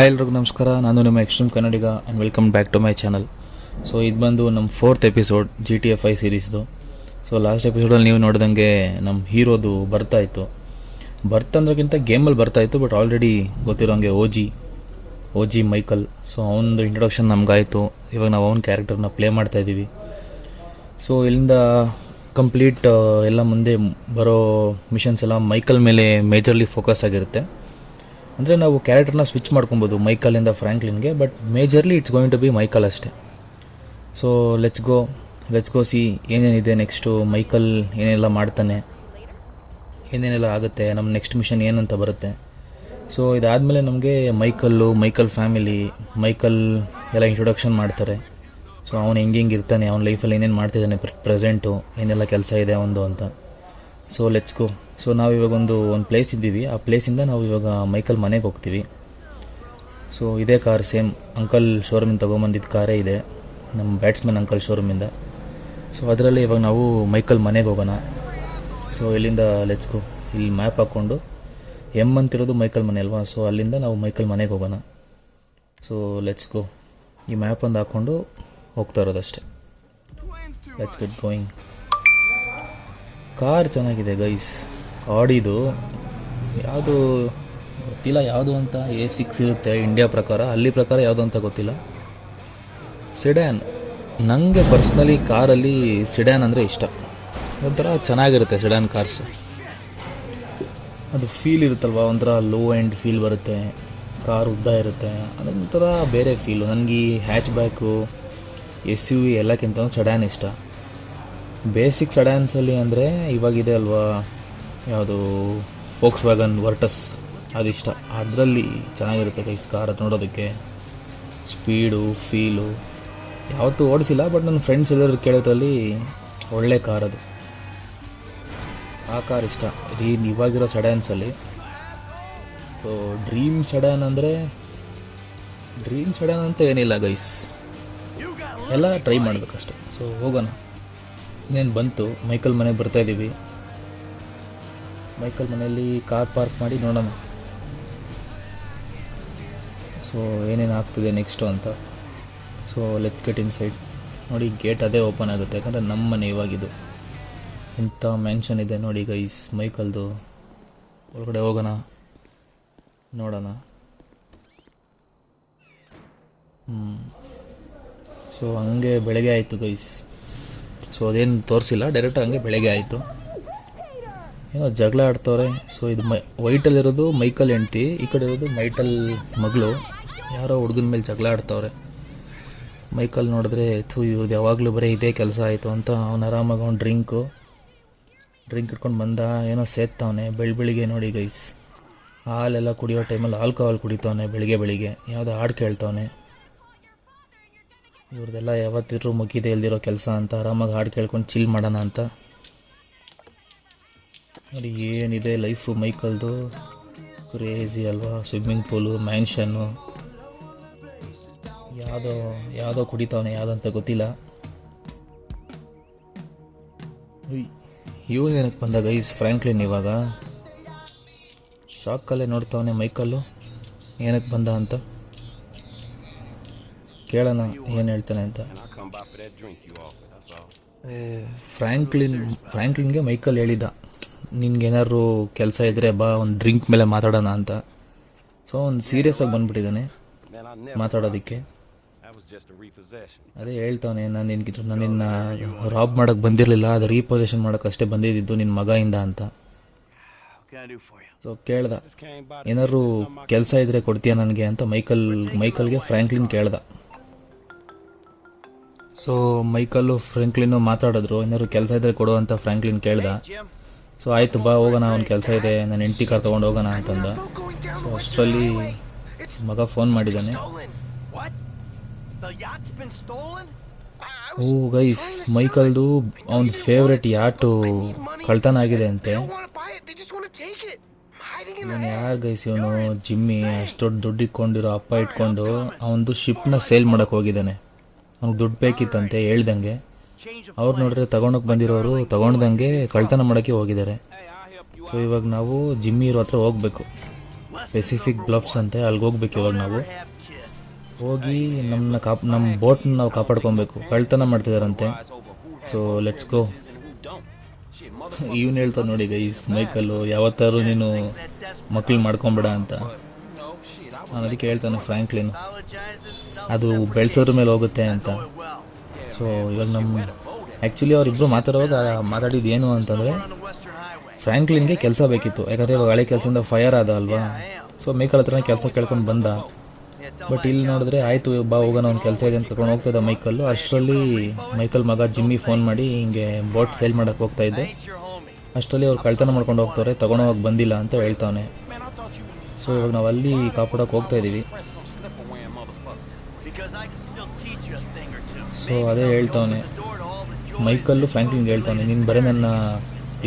Hi ಎಲ್ರಿಗೂ ನಮಸ್ಕಾರ. ನಾನು ನಿಮ್ಮ ಎಕ್ಸ್ಟ್ರೀಮ್ ಕನ್ನಡಿಗ and welcome back to my channel. So ಇದು ಬಂದು ನಮ್ಮ 4th ಎಪಿಸೋಡ್ GTA 5 ಸೀರೀಸ್ದು. ಸೊ ಲಾಸ್ಟ್ ಎಪಿಸೋಡಲ್ಲಿ ನೀವು ನೋಡಿದಂಗೆ ನಮ್ಮ ಹೀರೋದು ಬರ್ತಾಯಿತ್ತು. ಬರ್ತಂದ್ರಕ್ಕಿಂತ ಗೇಮಲ್ಲಿ ಬರ್ತಾಯಿತ್ತು, ಬಟ್ ಆಲ್ರೆಡಿ ಗೊತ್ತಿರೋಂಗೆ ಓ ಜಿ ಮೈಕಲ್. ಸೊ ಅವನದು ಇಂಟ್ರೊಡಕ್ಷನ್ ನಮಗಾಯಿತು. ಇವಾಗ ನಾವು ಅವನ ಕ್ಯಾರೆಕ್ಟರ್ನ ಪ್ಲೇ ಮಾಡ್ತಾಯಿದ್ದೀವಿ. ಸೊ ಇಲ್ಲಿಂದ ಕಂಪ್ಲೀಟ್ ಎಲ್ಲ ಮುಂದೆ ಬರೋ ಮಿಷನ್ಸ್ ಎಲ್ಲ ಮೈಕಲ್ ಮೇಲೆ ಮೇಜರ್ಲಿ ಫೋಕಸ್ ಆಗಿರುತ್ತೆ. ಅಂದರೆ ನಾವು ಕ್ಯಾರೆಕ್ಟರ್ನ ಸ್ವಿಚ್ ಮಾಡ್ಕೊಬೋದು ಮೈಕಲಿಂದ ಫ್ರ್ಯಾಂಕ್ಲಿನ್ಗೆ, but majorly it's going to be Michael ಅಷ್ಟೇ. ಸೊ ಲೆಟ್ಸ್ ಗೋ ಸಿ ಏನೇನಿದೆ ನೆಕ್ಸ್ಟು, ಮೈಕಲ್ ಏನೆಲ್ಲ ಮಾಡ್ತಾನೆ, ಏನೇನೆಲ್ಲ ಆಗುತ್ತೆ, ನಮ್ಮ ನೆಕ್ಸ್ಟ್ ಮಿಷನ್ ಏನಂತ ಬರುತ್ತೆ. ಸೊ ಇದಾದಮೇಲೆ ನಮಗೆ ಮೈಕಲ್ ಫ್ಯಾಮಿಲಿ, ಮೈಕಲ್ ಎಲ್ಲ ಇಂಟ್ರೊಡಕ್ಷನ್ ಮಾಡ್ತಾರೆ. ಸೊ ಅವನು ಹೆಂಗೆ ಇರ್ತಾನೆ, ಅವನ ಲೈಫಲ್ಲಿ ಏನೇನು ಮಾಡ್ತಿದ್ದಾನೆ, ಪ್ರೆಸೆಂಟು ಏನೆಲ್ಲ ಕೆಲಸ ಇದೆ ಅವನದು ಅಂತ. So let's go. ಸೊ ನಾವು ಇವಾಗ ಒಂದು ಪ್ಲೇಸ್ ಇದ್ದೀವಿ. ಆ ಪ್ಲೇಸಿಂದ ನಾವು ಇವಾಗ ಮೈಕಲ್ ಮನೆಗೆ ಹೋಗ್ತೀವಿ. ಸೊ ಇದೇ ಕಾರ್, ಸೇಮ್ ಅಂಕಲ್ ಶೋರೂಮಿಂದ ತೊಗೊಂಬಂದಿದ್ದ ಕಾರೇ ಇದೆ, ನಮ್ಮ ಬ್ಯಾಟ್ಸ್ಮನ್ ಅಂಕಲ್ ಶೋರೂಮಿಂದ. ಸೊ ಅದರಲ್ಲಿ ಇವಾಗ ನಾವು ಮೈಕಲ್ ಮನೆಗೆ ಹೋಗೋಣ. ಸೊ ಇಲ್ಲಿಂದ ಲೆಟ್ಸ್ ಗೋ. ಇಲ್ಲಿ ಮ್ಯಾಪ್ ಹಾಕ್ಕೊಂಡು ಅಂತಿರೋದು ಮೈಕಲ್ ಮನೆ ಅಲ್ವಾ, ಸೊ ಅಲ್ಲಿಂದ ನಾವು ಮೈಕಲ್ ಮನೆಗೆ ಹೋಗೋಣ. So let's go. ಈ ಮ್ಯಾಪ್ ಒಂದು ಹಾಕ್ಕೊಂಡು ಹೋಗ್ತಾ ಇರೋದಷ್ಟೇ. Let's get going. ಕಾರ್ ಚೆನ್ನಾಗಿದೆ ಗೈಸ್. ಆಡಿದು ಯಾವುದು ಗೊತ್ತಿಲ್ಲ, ಯಾವುದು ಅಂತ A6 ಇರುತ್ತೆ ಇಂಡಿಯಾ ಪ್ರಕಾರ, ಅಲ್ಲಿ ಪ್ರಕಾರ ಯಾವುದು ಅಂತ ಗೊತ್ತಿಲ್ಲ. ಸಿಡ್ಯಾನ್. ನನಗೆ ಪರ್ಸ್ನಲಿ ಕಾರಲ್ಲಿ ಸಿಡ್ಯಾನ್ ಅಂದರೆ ಇಷ್ಟ. ಒಂಥರ ಚೆನ್ನಾಗಿರುತ್ತೆ ಸಿಡ್ಯಾನ್ ಕಾರ್ಸು. ಅದು ಫೀಲ್ ಇರುತ್ತಲ್ವ, ಒಂಥರ ಲೋ ಆ್ಯಂಡ್ ಫೀಲ್ ಬರುತ್ತೆ. ಕಾರ್ ಉದ್ದ ಇರುತ್ತೆ, ಅದೊಂಥರ ಬೇರೆ ಫೀಲು. ನನಗೆ ಈ ಹ್ಯಾಚ್ ಬ್ಯಾಕು, SUV ಎಲ್ಲಕ್ಕಿಂತ ಸೆಡ್ಯಾನ್ ಇಷ್ಟ. ಬೇಸಿಕ್ ಸೆಡ್ಯಾನ್ಸಲ್ಲಿ ಅಂದರೆ ಇವಾಗಿದೆ ಅಲ್ವಾ, ಯಾವುದು ಫೋಕ್ಸ್ ವ್ಯಾಗನ್ ವರ್ಟಸ್, ಅದಿಷ್ಟ. ಅದರಲ್ಲಿ ಚೆನ್ನಾಗಿರುತ್ತೆ ಗೈಸ್ ಕಾರ್. ಅದು ನೋಡೋದಕ್ಕೆ ಸ್ಪೀಡು, ಫೀಲು ಯಾವತ್ತೂ ಓಡಿಸಿಲ್ಲ, ಬಟ್ ನನ್ನ ಫ್ರೆಂಡ್ಸ್ ಎಲ್ಲರೂ ಕೇಳೋದ್ರಲ್ಲಿ ಒಳ್ಳೆ ಕಾರ್ ಅದು. ಆ ಕಾರ್ ಇಷ್ಟ ಇವಾಗಿರೋ ಸೆಡ್ಯಾನ್ಸಲ್ಲಿ. ಸೊ ಡ್ರೀಮ್ ಸೆಡ್ಯಾನ್ ಅಂತ ಏನಿಲ್ಲ ಗೈಸ್, ಎಲ್ಲ ಟ್ರೈ ಮಾಡಬೇಕಷ್ಟೆ. ಸೊ ಹೋಗೋಣ. ಇನ್ನೇನು ಬಂತು, ಮೈಕಲ್ ಮನೆಗೆ ಬರ್ತಾಯಿದ್ದೀವಿ. ಮೈಕಲ್ ಮನೆಯಲ್ಲಿ ಕಾರ್ ಪಾರ್ಕ್ ಮಾಡಿ ನೋಡೋಣ ಸೊ ಏನೇನು ಆಗ್ತಿದೆ ನೆಕ್ಸ್ಟು ಅಂತ. So let's get in side. ನೋಡಿ ಗೇಟ್ ಅದೇ ಓಪನ್ ಆಗುತ್ತೆ, ಯಾಕಂದರೆ ನಮ್ಮ ಮನೆ ಇವಾಗಿದು. ಇಂಥ ಮ್ಯಾನ್ಷನ್ ಇದೆ ನೋಡಿ ಗೈಸ್ ಮೈಕಲ್ದು. ಒಳಗಡೆ ಹೋಗೋಣ, ನೋಡೋಣ. ಸೊ ಹಂಗೆ ಬೆಳಗ್ಗೆ ಆಯಿತು ಗೈಸ್. ಸೊ ಅದೇನು ತೋರಿಸಿಲ್ಲ, ಡೈರೆಕ್ಟ್ ಹಂಗೆ ಬೆಳಗ್ಗೆ ಆಯಿತು. ಏನೋ ಜಗಳ ಆಡ್ತವ್ರೆ. ಸೊ ಇದು ವೈಟಲ್ಲಿರೋದು ಮೈಕಲ್ ಹೆಂಡ್ತಿ, ಈ ಕಡೆ ಇರೋದು ಮೈಕಲ್ ಮಗಳು. ಯಾರೋ ಹುಡುಗನ ಮೇಲೆ ಜಗಳ ಆಡ್ತವ್ರೆ. ಮೈಕಲ್ ನೋಡಿದ್ರೆ ಇವ್ರದ್ದು ಯಾವಾಗಲೂ ಬರೀ ಇದೇ ಕೆಲಸ ಆಯಿತು ಅಂತ ಅವ್ನು ಆರಾಮಾಗಿ ಅವ್ನು ಡ್ರಿಂಕ್ ಇಟ್ಕೊಂಡು ಬಂದ, ಏನೋ ಸೇತ್ತವನೆ. ಬೆಳಿಗ್ಗೆ ನೋಡಿ ಗೈಸ್, ಹಾಲೆಲ್ಲ ಕುಡಿಯೋ ಟೈಮಲ್ಲಿ ಆಲ್ಕೋಹಾಲ್ ಕುಡಿತವನೆ. ಬೆಳಿಗ್ಗೆ ಯಾವುದೋ ಹಾಡು ಕೇಳ್ತವನೆ. ಇವ್ರದ್ದೆಲ್ಲ ಯಾವತ್ತಿದ್ರು ಮುಗಿದೆ ಇಲ್ದಿರೋ ಕೆಲಸ ಅಂತ ಆರಾಮಾಗಿ ಹಾಡು ಕೇಳ್ಕೊಂಡು ಚಿಲ್ ಮಾಡೋಣ ಅಂತ. ನೋಡಿ ಏನಿದೆ ಲೈಫು ಮೈಕಲ್ದು, ಕ್ರೇಜಿ ಅಲ್ವಾ. ಸ್ವಿಮ್ಮಿಂಗ್ ಪೂಲು, ಮ್ಯಾನ್ಷನ್ನು, ಯಾವುದೋ ಕುಡಿತಾವನೆ, ಯಾವುದಂತ ಗೊತ್ತಿಲ್ಲ. ಇವನು ಏನಕ್ಕೆ ಬಂದ ಗೈಸ್ ಫ್ರ್ಯಾಂಕ್ಲಿನ್ ಇವಾಗ ಶಾಕಲ್ಲೇ ನೋಡ್ತಾವನೆ ಮೈಕಲ್ಲು, ಏನಕ್ಕೆ ಬಂದ ಅಂತ. ಕೇಳೋಣ ಏನು ಹೇಳ್ತಾನೆ ಅಂತ. ಫ್ರ್ಯಾಂಕ್ಲಿನ್ಗೆ ಮೈಕಲ್ ಹೇಳಿದ್ದ, ನಿನ್ಗೇನಾದ್ರು ಕೆಲಸ ಇದ್ದರೆ ಬಾ, ಒಂದು ಡ್ರಿಂಕ್ ಮೇಲೆ ಮಾತಾಡೋಣ ಅಂತ. ಸೊ ಒಂದು ಸೀರಿಯಸ್ ಆಗಿ ಬಂದ್ಬಿಟ್ಟಿದ್ದಾನೆ ಮಾತಾಡೋದಕ್ಕೆ. ಅದೇ ಹೇಳ್ತಾವನೆ, ನಾನು ನಿನ್ನ ರಾಬ್ ಮಾಡೋಕ್ಕೆ ಬಂದಿರಲಿಲ್ಲ, ಅದು ರೀಪೊಸಿಷನ್ ಮಾಡೋಕ್ಕೆ ಅಷ್ಟೇ ಬಂದಿದ್ದು ನಿನ್ನ ಮಗಯಿಂದ ಅಂತ. ಸೊ ಕೇಳ್ದ, ಏನಾದ್ರು ಕೆಲಸ ಇದ್ದರೆ ಕೊಡ್ತೀಯ ನನಗೆ ಅಂತ ಮೈಕಲ್ಗೆ ಫ್ರ್ಯಾಂಕ್ಲಿನ್ ಕೇಳ್ದ. ಸೊ ಮೈಕಲ್ಲು ಫ್ರ್ಯಾಂಕ್ಲಿನ್ನು ಮಾತಾಡಿದ್ರು, ಏನಾದ್ರು ಕೆಲಸ ಇದ್ದರೆ ಕೊಡು ಅಂತ ಫ್ರ್ಯಾಂಕ್ಲಿನ್ ಕೇಳ್ದ. ಸೊ ಆಯಿತು ಬಾ ಹೋಗೋಣ, ಅವ್ನ ಕೆಲಸ ಇದೆ, ನಾನು ಹೆಂಡ್ತಿ ಕಾರ್ ತೊಗೊಂಡು ಹೋಗೋಣ ಅಂತಂದ. ಸೊ ಅಷ್ಟರಲ್ಲಿ ಮಗ ಫೋನ್ ಮಾಡಿದ್ದಾನೆ. ಓ ಗೈಸ್, ಮೈಕಲ್ದು ಅವನ ಫೇವ್ರೆಟ್ ಯಾಟು ಕಳ್ತನ ಆಗಿದೆ ಅಂತೆ. ಇವನು ಯಾರು ಗೈಸ್, ಇವನು ಜಿಮ್ಮಿ, ಅಷ್ಟು ದುಡ್ಡು ಇಟ್ಕೊಂಡಿರೋ ಅಪ್ಪ ಇಟ್ಕೊಂಡು ಅವನದು ಶಿಪ್ನ ಸೇಲ್ ಮಾಡೋಕ್ಕೆ ಹೋಗಿದ್ದಾನೆ. ಅವ್ನಿಗೆ ದುಡ್ಡು ಬೇಕಿತ್ತಂತೆ ಹೇಳ್ದಂಗೆ. ಅವ್ರು ನೋಡ್ರೆ ತಗೊಂಡೋಗಿ ಬಂದಿರೋರು ತಗೊಂಡ್ದಂಗೆ ಕಳ್ತನ ಮಾಡೋಕ್ಕೆ ಹೋಗಿದ್ದಾರೆ. ಸೊ ಇವಾಗ ನಾವು ಜಿಮ್ಮಿ ಇರೋ ಹತ್ರ ಹೋಗ್ಬೇಕು. ಪೆಸಿಫಿಕ್ ಬ್ಲಫ್ಸ್ ಅಂತೆ, ಅಲ್ಲಿಗೆ ಹೋಗ್ಬೇಕು ಇವಾಗ ನಾವು. ಹೋಗಿ ನಮ್ಮ ಬೋಟ್ನ ನಾವು ಕಾಪಾಡ್ಕೊಬೇಕು. ಕಳ್ತನ ಮಾಡ್ತಿದಾರಂತೆ. ಸೊ ಲೆಟ್ಸ್ ಗೋ. ಇವನು ಹೇಳ್ತಾನೆ ನೋಡಿ ಗೈಸ್, ಮೈಕಲ್ಲು, ಯಾವತ್ತಾರು ನೀನು ಮಕ್ಳು ಮಾಡ್ಕೊಬೇಡ ಅಂತ. ನಾನು ಅದಕ್ಕೆ ಹೇಳ್ತಾನೆ ಫ್ರ್ಯಾಂಕ್ಲಿನ್, ಅದು ಬೆಳೆಸೋದ್ರ ಮೇಲೆ ಹೋಗುತ್ತೆ ಅಂತ. ಸೊ ಇವಾಗ ಆ್ಯಕ್ಚುಲಿ ಅವರಿಬ್ಬರು ಮಾತಾಡಿದ್ದು ಏನು ಅಂತಂದರೆ, ಫ್ರ್ಯಾಂಕ್ಲಿನ್ಗೆ ಕೆಲಸ ಬೇಕಿತ್ತು. ಯಾಕಂದರೆ ಇವಾಗ ಹಳೆ ಕೆಲಸದಿಂದ ಫೈರ್ ಆದ ಅಲ್ವಾ. ಸೊ ಮೈಕಲ್ ಹತ್ರನೇ ಕೆಲಸ ಕೇಳ್ಕೊಂಡು ಬಂದ. ಬಟ್ ಇಲ್ಲಿ ನೋಡಿದ್ರೆ ಆಯಿತು ಬಾ ಹೋಗೋಣ, ಒಂದು ಕೆಲಸ ಇದೆ ಅಂತ ಕರ್ಕೊಂಡು ಹೋಗ್ತಾ ಇದ್ದ ಮೈಕಲ್ಲು. ಅಷ್ಟರಲ್ಲಿ ಮೈಕಲ್ ಮಗ ಜಿಮ್ಮಿ ಫೋನ್ ಮಾಡಿ ಹಿಂಗೆ ಬೋಟ್ ಸೇಲ್ ಮಾಡೋಕ್ಕೆ ಹೋಗ್ತಾ ಇದ್ದೆ. ಅಷ್ಟರಲ್ಲಿ ಅವ್ರು ಕಳ್ತನ ಮಾಡ್ಕೊಂಡು ಹೋಗ್ತಾರೆ, ತೊಗೊಂಡೋಗಿ ಬಂದಿಲ್ಲ ಅಂತ ಹೇಳ್ತಾನೆ. ಸೊ ಇವಾಗ ನಾವು ಅಲ್ಲಿ ಕಾಪಾಡೋಕೆ ಹೋಗ್ತಾ ಇದ್ದೀವಿ. ಸೊ ಅದೇ ಹೇಳ್ತಾವನೆ ಮೈಕಲ್ಲು ಫ್ರ್ಯಾಂಕ್ಲಿನ್ಗೆ ಹೇಳ್ತಾನೆ, ನೀನು ಬರೀ ನನ್ನ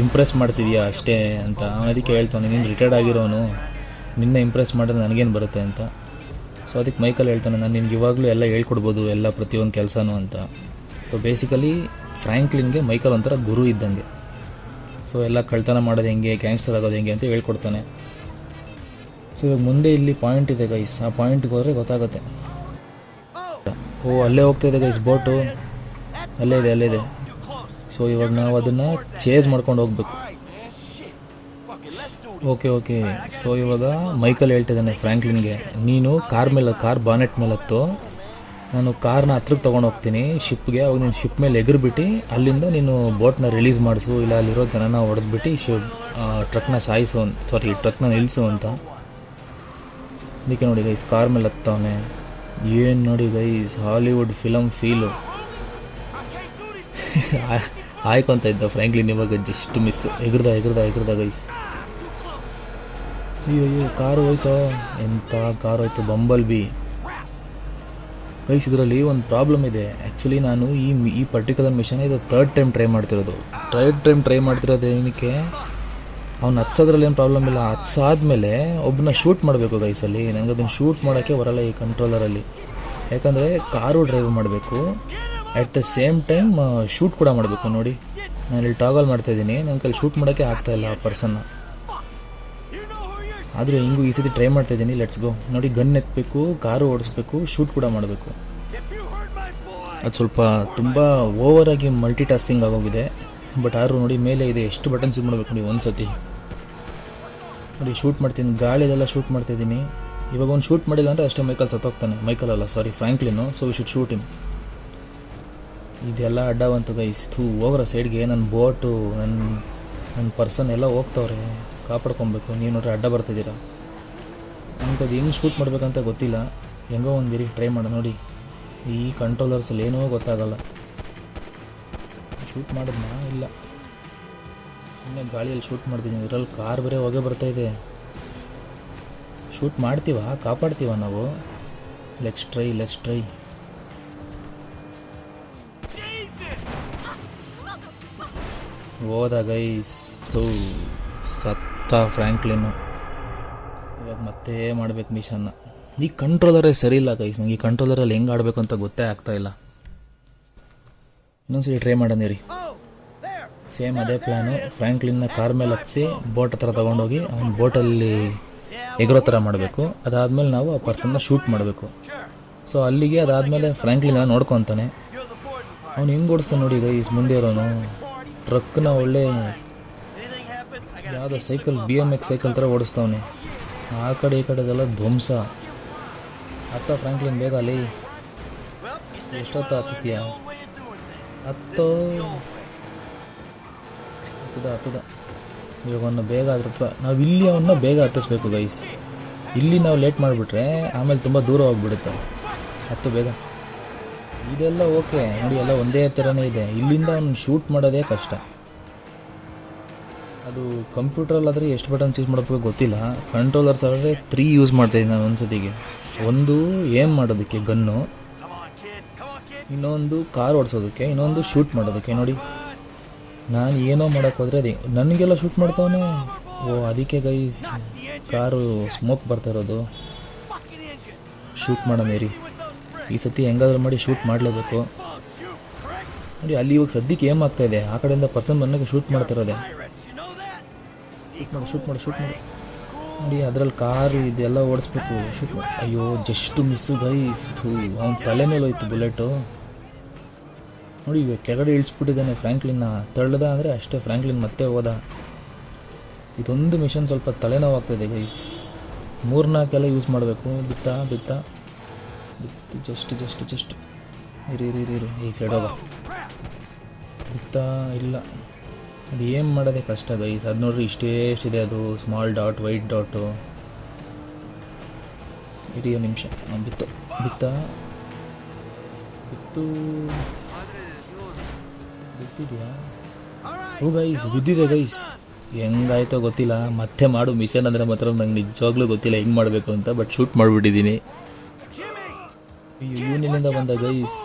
ಇಂಪ್ರೆಸ್ ಮಾಡ್ತಿದ್ಯಾ ಅಷ್ಟೇ ಅಂತ. ಅದಕ್ಕೆ ಹೇಳ್ತಾನೆ, ನೀನು ರಿಟೈರ್ಡ್ ಆಗಿರೋನು, ನಿನ್ನ ಇಂಪ್ರೆಸ್ ಮಾಡಿದ್ರೆ ನನಗೇನು ಬರುತ್ತೆ ಅಂತ. ಸೊ ಅದಕ್ಕೆ ಮೈಕಲ್ ಹೇಳ್ತಾನೆ, ನಾನು ನಿನ್ಗೆ ಇವಾಗಲೂ ಎಲ್ಲ ಹೇಳ್ಕೊಡ್ಬೋದು, ಎಲ್ಲ ಪ್ರತಿಯೊಂದು ಕೆಲಸನೂ ಅಂತ. ಸೊ ಬೇಸಿಕಲಿ ಫ್ರ್ಯಾಂಕ್ಲಿನ್ಗೆ ಮೈಕಲ್ ಒಂಥರ ಗುರು ಇದ್ದಂಗೆ. ಸೊ ಎಲ್ಲ ಕಳ್ತನ ಮಾಡೋದು ಹೆಂಗೆ, ಗ್ಯಾಂಗ್ಸ್ಟರ್ ಆಗೋದು ಹೆಂಗೆ ಅಂತ ಹೇಳ್ಕೊಡ್ತಾನೆ. ಸೊ ಇವಾಗ ಮುಂದೆ ಇಲ್ಲಿ ಪಾಯಿಂಟ್ ಇದೆ ಗೈಸ್, ಆ ಪಾಯಿಂಟ್ಗೆ ಹೋದರೆ ಗೊತ್ತಾಗುತ್ತೆ. ಓ ಅಲ್ಲೇ ಹೋಗ್ತಾ ಇದೆ ಗೈಸ್ ಬೋಟು, ಅಲ್ಲೇ ಇದೆ. ಸೊ ಇವಾಗ ನಾವು ಅದನ್ನು ಚೇಸ್ ಮಾಡ್ಕೊಂಡು ಹೋಗ್ಬೇಕು. ಓಕೆ. ಸೊ ಇವಾಗ ಮೈಕಲ್ ಹೇಳ್ತಿದ್ದಾನೆ ಫ್ರ್ಯಾಂಕ್ಲಿನ್ಗೆ, ನೀನು ಕಾರ್ ಬಾನೆಟ್ ಮೇಲೆ ಹತ್ತು, ನಾನು ಕಾರ್ನ ಹತ್ರಕ್ಕೆ ತೊಗೊಂಡು ಹೋಗ್ತೀನಿ ಶಿಪ್ಗೆ. ಅವಾಗ ನೀನು ಶಿಪ್ ಮೇಲೆ ಎಗರ್ಬಿಟ್ಟು ಅಲ್ಲಿಂದ ನೀನು ಬೋಟ್ನ ರಿಲೀಸ್ ಮಾಡಿಸು, ಇಲ್ಲ ಅಲ್ಲಿರೋ ಜನನ ಹೊಡೆದ್ಬಿಟ್ಟು ಟ್ರಕ್ನ ನಿಲ್ಲಿಸು ಅಂತ. ಅದಕ್ಕೆ ನೋಡಿ ಗೈಸ್ ಕಾರ್ ಮೇಲೆ ಹತ್ತವನೆ. ಏನು ನೋಡಿ ಗೈಸ್, ಹಾಲಿವುಡ್ ಫಿಲಮ್ ಫೀಲು ಆಯ್ಕೊಂತ ಇದ್ದ ಫ್ರ್ಯಾಂಕ್ಲಿನ್. ಇವಾಗ ಜಸ್ಟ್ ಮಿಸ್, ಎಗ್ರದ ಗೈಸ್. ಅಯ್ಯೋ ಕಾರು ಹೋಯ್ತೋ, ಎಂಥ ಕಾರು ಹೋಯ್ತು, ಬಂಬಲ್ ಬಿ ಗೈಸ್. ಇದರಲ್ಲಿ ಒಂದು ಪ್ರಾಬ್ಲಮ್ ಇದೆ. ಆ್ಯಕ್ಚುಲಿ ನಾನು ಈ ಪರ್ಟಿಕ್ಯುಲರ್ ಮಿಷನ್ ಇದು ಥರ್ಡ್ ಟೈಮ್ ಟ್ರೈ ಮಾಡ್ತಿರೋದು. ಏನಕ್ಕೆ ಅವ್ನು ಹತ್ಸೋದ್ರಲ್ಲಿ ಏನು ಪ್ರಾಬ್ಲಮ್ ಇಲ್ಲ, ಹತ್ಸಾದ್ಮೇಲೆ ಒಬ್ಬನ ಶೂಟ್ ಮಾಡಬೇಕು ಗೈಸಲ್ಲಿ. ನನಗೆ ಅದನ್ನು ಶೂಟ್ ಮಾಡೋಕ್ಕೆ ಬರೋಲ್ಲ ಈ ಕಂಟ್ರೋಲರಲ್ಲಿ. ಯಾಕಂದರೆ ಕಾರು ಡ್ರೈವ್ ಮಾಡಬೇಕು, at the same time shoot ಕೂಡ ಮಾಡಬೇಕು. ನೋಡಿ ನಾನು ಇಲ್ಲಿ ಟಾಗಲ್ ಮಾಡ್ತಾಯಿದ್ದೀನಿ, ನನ್ನ ಕೈಲಿ ಶೂಟ್ ಮಾಡೋಕ್ಕೆ ಆಗ್ತಾಯಿಲ್ಲ ಆ ಪರ್ಸನ್ನ. ಆದರೂ ಹಿಂಗೂ ಈ ಸತಿ ಟ್ರೈ ಮಾಡ್ತಾಯಿದ್ದೀನಿ. Let's go. ನೋಡಿ ಗನ್ ಎತ್ತಬೇಕು, ಕಾರು ಓಡಿಸ್ಬೇಕು, ಶೂಟ್ ಕೂಡ ಮಾಡಬೇಕು. ಅದು ಸ್ವಲ್ಪ ತುಂಬ ಓವರಾಗಿ ಮಲ್ಟಿ ಟಾಸ್ಕಿಂಗ್ ಆಗೋಗಿದೆ. ಬಟ್ ಆದರೂ ನೋಡಿ ಮೇಲೆ ಇದೆ, ಎಷ್ಟು ಬಟನ್ಸ್ ಯೂಸ್ ಮಾಡಬೇಕು ನೋಡಿ ಒಂದು ಸತಿ. ನೋಡಿ ಶೂಟ್ ಮಾಡ್ತೀನಿ, ಗಾಳಿದೆಲ್ಲ ಶೂಟ್ ಮಾಡ್ತಾಯಿದ್ದೀನಿ. ಇವಾಗ ಒಂದು ಶೂಟ್ ಮಾಡಿಲ್ಲ ಅಂದರೆ ಅಷ್ಟೇ ಮೈಕಲ್ ಸತ್ತೋಗ್ತಾನೆ. ಫ್ರ್ಯಾಂಕ್ಲಿನ್ನು. So we should shoot him. ಇದೆಲ್ಲ ಅಡ್ಡ ಬಂತು ಗೈಸ್. ಹೋಗ್ರ ಸೈಡ್ಗೆ, ನನ್ನ ಬೋಟು, ನನ್ನ ಪರ್ಸನ್ ಎಲ್ಲ ಹೋಗ್ತವ್ರೆ, ಕಾಪಾಡ್ಕೊಬೇಕು. ನೀವು ನೋಡ್ರಿ ಅಡ್ಡ ಬರ್ತಿದ್ದೀರಾ. ನನಗೆ ಅದು ಹೆಂಗೆ ಶೂಟ್ ಮಾಡಬೇಕಂತ ಗೊತ್ತಿಲ್ಲ. ಹೆಂಗೋ ಒಂದು ಬೇರೆ ಟ್ರೈ ಮಾಡ. ನೋಡಿ ಈ ಕಂಟ್ರೋಲರ್ಸಲ್ಲಿ ಏನೋ ಗೊತ್ತಾಗಲ್ಲ. ಶೂಟ್ ಮಾಡಿದ್ನಾ ಇಲ್ಲ, ಸುಮ್ಮನೆ ಗಾಳಿಯಲ್ಲಿ ಶೂಟ್ ಮಾಡ್ತಿದ್ದೀನಿ. ಇದರಲ್ಲಿ ಕಾರ್ ಬೇರೆ ಹೊಗೆ ಬರ್ತಾಯಿದೆ. ಶೂಟ್ ಕಾಪಾಡ್ತೀವ ನಾವು. Let's try. ಹೋದ ಗೈಸ್, ಸತ್ತ ಫ್ರ್ಯಾಂಕ್ಲಿನ್ನು. ಇವಾಗ ಮತ್ತೆ ಮಾಡ್ಬೇಕು ಮಿಷನ್ನ. ಈ ಕಂಟ್ರೋಲರೇ ಸರಿ ಇಲ್ಲ ಗೈಸ್. ನಂಗೆ ಈ ಕಂಟ್ರೋಲರಲ್ಲಿ ಹೆಂಗೆ ಆಡಬೇಕು ಅಂತ ಗೊತ್ತೇ ಆಗ್ತಾಯಿಲ್ಲ. ಇನ್ನೊಂದ್ಸರಿ ಟ್ರೈ ಮಾಡೋಣ ರೀ. ಸೇಮ್ ಅದೇ ಪ್ಲ್ಯಾನು. ಫ್ರ್ಯಾಂಕ್ಲಿನ್ನ ಕಾರ್ ಮೇಲೆ ಹತ್ತಿಸಿ ಬೋಟ್ ಹತ್ರ ತೊಗೊಂಡೋಗಿ ಅವ್ನ ಬೋಟಲ್ಲಿ ಎಗರೋ ಥರ ಮಾಡಬೇಕು. ಅದಾದಮೇಲೆ ನಾವು ಆ ಪರ್ಸನ್ನ ಶೂಟ್ ಮಾಡಬೇಕು. ಸೊ ಅಲ್ಲಿಗೆ ಅದಾದಮೇಲೆ ಫ್ರ್ಯಾಂಕ್ಲಿನ್ ನೋಡ್ಕೊತಾನೆ. ಅವ್ನು ಹೆಂಗೆ ಓಡಿಸ್ತಾನೆ ನೋಡಿ ಗೈಸ್, ಮುಂದೆ ಇರೋನು ಟ್ರಕ್ನ ಒಳ್ಳೆ ಯಾವುದೋ ಸೈಕಲ್, BMX ಸೈಕಲ್ ಥರ ಓಡಿಸ್ತಾವನೆ. ಆ ಕಡೆ ಈ ಕಡೆದೆಲ್ಲ ಧ್ವಂಸ. ಫ್ರ್ಯಾಂಕ್ಲಿನ್ ಬೇಗ ಅಲ್ಲಿ. ಎಷ್ಟೊತ್ತ ಹತ್ತಿದ್ಯಾ? ಹತ್ತದ. ಇವಾಗ ಅವನ್ನ ಬೇಗ ಹತ್ರ ನಾವು ಇಲ್ಲಿ ಅವನ್ನ ಬೇಗ ಹತ್ತಿಸ್ಬೇಕು ಗೈಸ್. ಇಲ್ಲಿ ನಾವು ಲೇಟ್ ಮಾಡಿಬಿಟ್ರೆ ಆಮೇಲೆ ತುಂಬ ದೂರ ಹೋಗ್ಬಿಡುತ್ತೆ. ಹತ್ತು ಬೇಗ. ಇದೆಲ್ಲ ಓಕೆ ನೋಡಿ, ಎಲ್ಲ ಒಂದೇ ಥರನೇ ಇದೆ. ಇಲ್ಲಿಂದ ಅವ್ನು ಶೂಟ್ ಮಾಡೋದೇ ಕಷ್ಟ. ಅದು ಕಂಪ್ಯೂಟ್ರಲ್ಲಾದರೆ ಎಷ್ಟು ಬಟನ್ಸ್ ಯೂಸ್ ಮಾಡಬೇಕು ಗೊತ್ತಿಲ್ಲ. ಕಂಟ್ರೋಲರ್ಸ್ ಆದರೆ 3 ಯೂಸ್ ಮಾಡ್ತಾಯಿದ್ದೀನಿ ನಾನು ಒಂದು ಸತಿಗೆ. ಒಂದು ಏಮ್ ಮಾಡೋದಕ್ಕೆ ಗನ್ನು, ಇನ್ನೊಂದು ಕಾರ್ ಓಡಿಸೋದಕ್ಕೆ, ಇನ್ನೊಂದು ಶೂಟ್ ಮಾಡೋದಕ್ಕೆ. ನೋಡಿ ನಾನು ಏನೋ ಮಾಡೋಕ್ಕೆ ಹೋದರೆ ಅದೇ ನನಗೆಲ್ಲ ಶೂಟ್ ಮಾಡ್ತಾವನೆ. ಅದಕ್ಕೆ ಗೈಸ್ ಕಾರು ಸ್ಮೋಕ್ ಬರ್ತಾ ಇರೋದು. ಶೂಟ್ ಮಾಡೋಣ ರೀ ಈ ಸತಿ, ಹೆಂಗಾದ್ರೂ ಮಾಡಿ ಶೂಟ್ ಮಾಡಲೇಬೇಕು. ನೋಡಿ ಅಲ್ಲಿ ಇವಾಗ ಸದ್ಯಕ್ಕೆ ಏಮ್ ಆಗ್ತಾಯಿದೆ. ಆ ಕಡೆಯಿಂದ ಪರ್ಸನ್ ಬಂದಾಗ ಶೂಟ್ ಮಾಡ್ತಿರೋದೆ. ಶೂಟ್ ಮಾಡಿ. ನೋಡಿ ಅದ್ರಲ್ಲಿ ಕಾರು ಇದೆಲ್ಲ ಓಡಿಸ್ಬೇಕು. ಅಯ್ಯೋ ಜಸ್ಟ್ ಮಿಸ್ಸು ಗೈಸ್. ಅವ್ನ ತಲೆ ಮೇಲೆ ಹೋಯ್ತು ಬುಲೆಟು. ನೋಡಿ ಇವಾಗ ಕೆಳಗಡೆ ಇಳಿಸ್ಬಿಟ್ಟಿದ್ದಾನೆ ಫ್ರ್ಯಾಂಕ್ಲಿನ್ನ. ತಳ್ಳ್ದ ಅಂದರೆ ಅಷ್ಟೇ, ಫ್ರ್ಯಾಂಕ್ಲಿನ್ ಮತ್ತೆ ಹೋದ. ಇದೊಂದು ಮಿಷನ್ ಸ್ವಲ್ಪ ತಲೆನೋವಾಗ್ತಾಯಿದೆ ಗೈಸ್. 3-4 ಯೂಸ್ ಮಾಡಬೇಕು. ಬಿತ್ತು ಜಸ್ಟ್ ಇರಿ ಈ ಸೈಡ್ ಹೋಗ. ಬಿತ್ತಾ ಇಲ್ಲ, ಅದು ಏನು ಮಾಡೋದೇ ಕಷ್ಟ ಗೈಸ್. ಅದು ನೋಡ್ರಿ ಎಷ್ಟಿದೆ ಅದು, ಸ್ಮಾಲ್ ಡಾಟ್, ವೈಟ್ ಡಾಟು. ಇರಿ ಒಂದು ನಿಮಿಷ. ಬಿತ್ತಿದೆಯಾ? ಹ್ಞೂ ಗೈಸ್, ಬಿದ್ದಿದೆ ಗೈಸ್. ಹೆಂಗಾಯ್ತೋ ಗೊತ್ತಿಲ್ಲ. ಮತ್ತೆ ಮಾಡು ಮಿಷನ್ ಅಂದರೆ ಮಾತ್ರ ನಂಗೆ ನಿಜವಾಗ್ಲೂ ಗೊತ್ತಿಲ್ಲ ಹೆಂಗೆ ಮಾಡಬೇಕು ಅಂತ. But shoot ಮಾಡಿಬಿಟ್ಟಿದ್ದೀನಿ. ಯೂನಿನಿಂದ ಬಂದ ಗೈಸ್.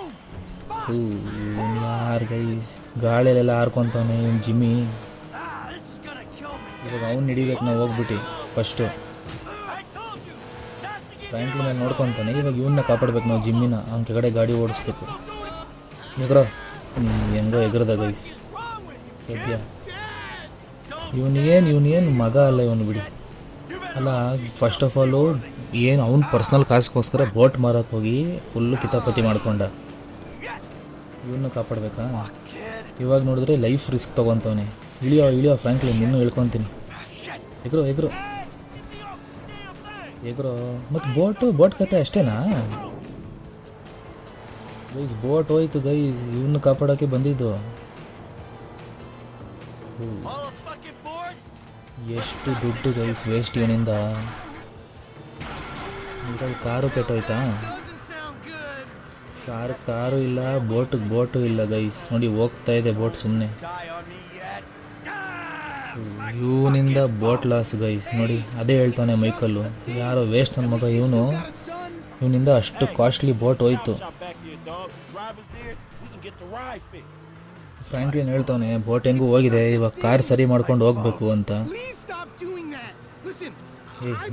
ಯಾರು ಗೈಸ್, ಗಾಳಿಯಲ್ಲೆಲ್ಲ ಹಾರ್ಕೊತಾನೆ ಇವ್ನು ಜಿಮ್ಮಿ. ಇವಾಗ ಅವ್ನು ಹಿಡಿಬೇಕು ನಾವು ಹೋಗ್ಬಿಟ್ಟು. ಫಸ್ಟು ಫ್ರ್ಯಾಂಕ್ಲಿನ ನೋಡ್ಕೊತಾನೆ. ಇವಾಗ ಇವನ್ನ ಕಾಪಾಡ್ಬೇಕು ನಾವು, ಜಿಮ್ಮಿನ. ಅವ್ನ ಕೆಳಗಡೆ ಗಾಡಿ ಓಡಿಸ್ಬೇಕು. ಹೆಂಗೋ ಎಗರದ ಗೈಸ್ ಸದ್ಯ. ಇವನೇನು ಮಗ ಅಲ್ಲ ಇವನು ಬಿಡಿ. ಅಲ್ಲ, ಫಸ್ಟ್ ಆಫ್ ಆಲು ಏನು ಅವ್ನು ಪರ್ಸ್ನಲ್ ಕಾಸ್ಗೋಸ್ಕರ ಬೋಟ್ ಮಾರಕ್ಕೆ ಹೋಗಿ ಫುಲ್ಲು ಕಿತಾಪತಿ ಮಾಡ್ಕೊಂಡ. ಇವನ್ನ ಕಾಪಾಡಬೇಕಾ? ಇವಾಗ ನೋಡಿದ್ರೆ ಲೈಫ್ ರಿಸ್ಕ್ ತೊಗೊತವನೆ. ಇಳಿಯೋ ಫ್ರ್ಯಾಂಕ್ಲಿನ್, ಇನ್ನೂ ಹೇಳ್ಕೊತೀನಿ. ಎಗ್ರೋ ಮತ್ತು ಬೋಟ್ ಕತೆ ಅಷ್ಟೇನಾ ಗೈಸ್? ಬೋಟ್ ಹೋಯ್ತು ಗೈಸ್, ಇವನ್ನ ಕಾಪಾಡೋಕ್ಕೆ ಬಂದಿದ್ದು. ಎಷ್ಟು ದುಡ್ಡು ಗೈಸ್ ವೇಸ್ಟ್ ಇವನಿಂದ. ಕಾರು ಕೆಟ್ಟೋಯ್ತಾ? ಕಾರು ಇಲ್ಲ, ಬೋಟು ಇಲ್ಲ ಗೈಸ್. ನೋಡಿ ಹೋಗ್ತಾ ಇದೆ ಬೋಟ್ ಸುಮ್ಮನೆ. ಇವನಿಂದ ಬೋಟ್ ಲಾಸ್ ಗೈಸ್. ನೋಡಿ ಅದೇ ಹೇಳ್ತಾನೆ ಮೈಕಲ್ಲು, ಯಾರೋ ವೇಸ್ಟ್ ನನ್ನ ಮಗ ಇವನು. ಇವನಿಂದ ಅಷ್ಟು ಕಾಸ್ಟ್ಲಿ ಬೋಟ್ ಹೋಯ್ತು. ಫ್ರ್ಯಾಂಕ್ಲಿನ್ ಹೇಳ್ತಾನೆ ಬೋಟ್ ಹೆಂಗೂ ಹೋಗಿದೆ, ಇವಾಗ ಕಾರ್ ಸರಿ ಮಾಡ್ಕೊಂಡು ಹೋಗ್ಬೇಕು ಅಂತ.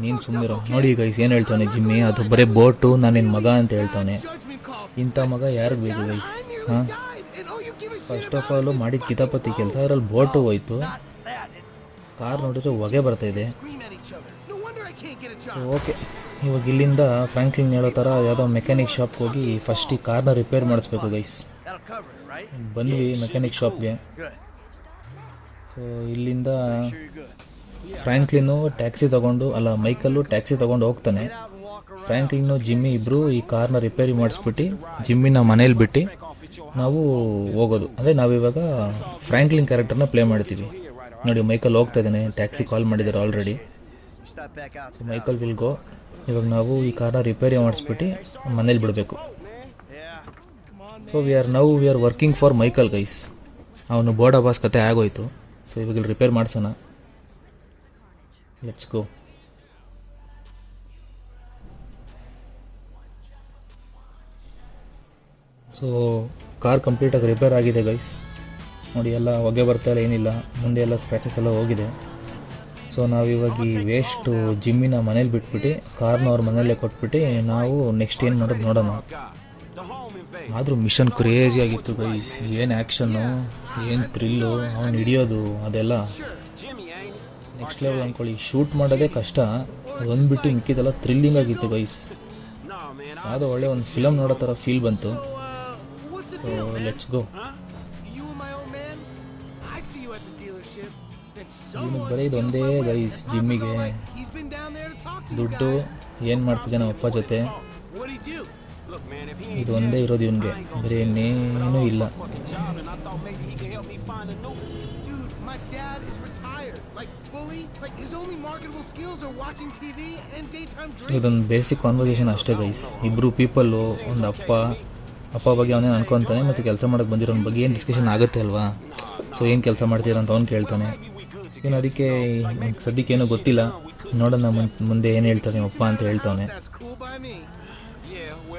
ನೀನು ಸುಮ್ಮನಿರೋ. ನೋಡಿ ಗೈಸ್ ಏನು ಹೇಳ್ತಾನೆ ಜಿಮ್ಮಿ, ಅದು ಬರೀ ಬೋಟು, ನಾನು ನಿನ್ನ ಮಗ ಅಂತ ಹೇಳ್ತಾನೆ. ಇಂಥ ಮಗ ಯಾರಿಗೆ ಬೇಕು ಗೈಸ್? ಹಾಂ, ಫಸ್ಟ್ ಆಫ್ ಆಲು ಮಾಡಿದ ಕಿತಾಪತಿ ಕೆಲಸ. ಅದರಲ್ಲಿ ಬೋಟು ಹೋಯ್ತು, ಕಾರ್ ನೋಡಿದ್ರೆ ಹೊಗೆ ಬರ್ತಾಯಿದೆ. ಓಕೆ, ಇವಾಗ ಇಲ್ಲಿಂದ ಫ್ರ್ಯಾಂಕ್ಲಿನ್ ಹೇಳೋ ಥರ ಯಾವುದೋ ಮೆಕ್ಯಾನಿಕ್ ಶಾಪ್ಗೆ ಹೋಗಿ ಫಸ್ಟ್ ಈ ಕಾರ್ನ ರಿಪೇರ್ ಮಾಡಿಸ್ಬೇಕು ಗೈಸ್. ಬಂದ್ವಿ ಮೆಕ್ಯಾನಿಕ್ ಶಾಪ್ಗೆ. ಸೊ ಇಲ್ಲಿಂದ ಫ್ರ್ಯಾಂಕ್ಲಿನ್ನು ಮೈಕಲ್ಲು ಟ್ಯಾಕ್ಸಿ ತೊಗೊಂಡು ಹೋಗ್ತಾನೆ. ಫ್ರ್ಯಾಂಕ್ಲಿನ್ನು ಜಿಮ್ಮಿ ಇಬ್ಬರು ಈ ಕಾರ್ನ ರಿಪೇರಿ ಮಾಡಿಸ್ಬಿಟ್ಟು ಜಿಮ್ಮಿನ ಮನೇಲಿ ಬಿಟ್ಟು ನಾವು ಹೋಗೋದು. ಅಂದರೆ ನಾವಿವಾಗ ಫ್ರ್ಯಾಂಕ್ಲಿನ್ ಕ್ಯಾರೆಕ್ಟರ್ನ ಪ್ಲೇ ಮಾಡ್ತೀವಿ. ನೋಡಿ ಮೈಕಲ್ ಹೋಗ್ತಾ ಇದ್ದಾನೆ, ಟ್ಯಾಕ್ಸಿ ಕಾಲ್ ಮಾಡಿದ್ದಾರೆ already. So Michael will go. ಇವಾಗ ನಾವು ಈ ಕಾರ್ನ ರಿಪೇರಿ ಮಾಡಿಸ್ಬಿಟ್ಟು ಮನೇಲಿ ಬಿಡಬೇಕು. So we are working for Michael guys. ಅವನು ಬೋರ್ಡ್ ಬಾಸ್ ಕತೆ ಆಗೋಯ್ತು. ಸೊ ಇವಾಗ ಇಲ್ಲಿ ರಿಪೇರ್ ಮಾಡ್ಸೋಣ. Let's go. ಸೊ ಕಾರ್ ಕಂಪ್ಲೀಟಾಗಿ ರಿಪೇರ್ ಆಗಿದೆ ಗೈಸ್. ನೋಡಿ ಎಲ್ಲ ಹೊಗೆ ಬರ್ತಾಯಿಲ್ಲ, ಏನಿಲ್ಲ. ಮುಂದೆ ಎಲ್ಲ ಸ್ಕ್ರ್ಯಾಚಸ್ ಎಲ್ಲ ಹೋಗಿದೆ. ಸೊ ನಾವಿವಾಗ ಈ ವೇಸ್ಟು ಜಿಮ್ಮಿನ ಮನೇಲಿ ಬಿಟ್ಬಿಟ್ಟು ಕಾರ್ನ ಅವ್ರ ಮನೆಯಲ್ಲೇ ಕೊಟ್ಬಿಟ್ಟು ನಾವು ನೆಕ್ಸ್ಟ್ ಏನು ಮಾಡೋದು ನೋಡೋಣ. ಆದರೂ ಮಿಷನ್ ಕ್ರೇಜಿ ಆಗಿತ್ತು ಗೈಸ್. ಏನು ಆ್ಯಕ್ಷನ್ನು, ಏನು ಥ್ರಿಲ್ಲು, ಅವ್ನು ಹಿಡಿಯೋದು ಅದೆಲ್ಲ ನೆಕ್ಸ್ಟ್ ಲೆವೆಲ್ ಅಂದ್ಕೊಳ್ಳಿ. ಶೂಟ್ ಮಾಡೋದೇ ಕಷ್ಟ, ಅದೊಂದು ಬಿಟ್ಟು ಮಿಕ್ಕಿದೆಲ್ಲ ಥ್ರಿಲ್ಲಿಂಗ್ ಆಗಿತ್ತು ಗೈಸ್. ಯಾವುದೋ ಒಳ್ಳೆ ಒಂದು ಫಿಲಮ್ ನೋಡೋ ಥರ ಫೀಲ್ ಬಂತು. Let's go. ಇವನಿಗೆ ಬರೀ ಇದೊಂದೇ ಗೈಸ್ ಜಿಮ್ಮಿಗೆ. ದುಡ್ಡು ಏನು ಮಾಡ್ತಿದ್ದೆ ನಮ್ಮ ಅಪ್ಪ ಜೊತೆ, ಇದೊಂದೇ ಇರೋದು ಇವನಿಗೆ, ಬರೀ ಇನ್ನೇನೂ ಇಲ್ಲ. ಸೊ ಇದೊಂದು ಬೇಸಿಕ್ ಕಾನ್ವರ್ಸೇಷನ್ ಅಷ್ಟೇ ಗೈಸ್. ಇಬ್ಬರು ಪೀಪಲ್ಲು, ಒಂದು ಅಪ್ಪ ಬಗ್ಗೆ ಅವನೇನು ಅನ್ಕೊತಾನೆ, ಮತ್ತು ಕೆಲಸ ಮಾಡೋಕ್ಕೆ ಬಂದಿರೋನ ಬಗ್ಗೆ ಏನು ಡಿಸ್ಕಷನ್ ಆಗುತ್ತೆ ಅಲ್ವಾ. ಸೊ ಏನು ಕೆಲಸ ಮಾಡ್ತೀರ ಅಂತ ಅವ್ನು ಕೇಳ್ತಾನೆ. ಇವನು ಅದಕ್ಕೆ ಸದ್ಯಕ್ಕೇನೂ ಗೊತ್ತಿಲ್ಲ, ನೋಡೋಣ ಮುಂದೆ ಏನು ಹೇಳ್ತಾರೆ ನಿಮ್ಮ ಅಪ್ಪ ಅಂತ ಹೇಳ್ತಾನೆ.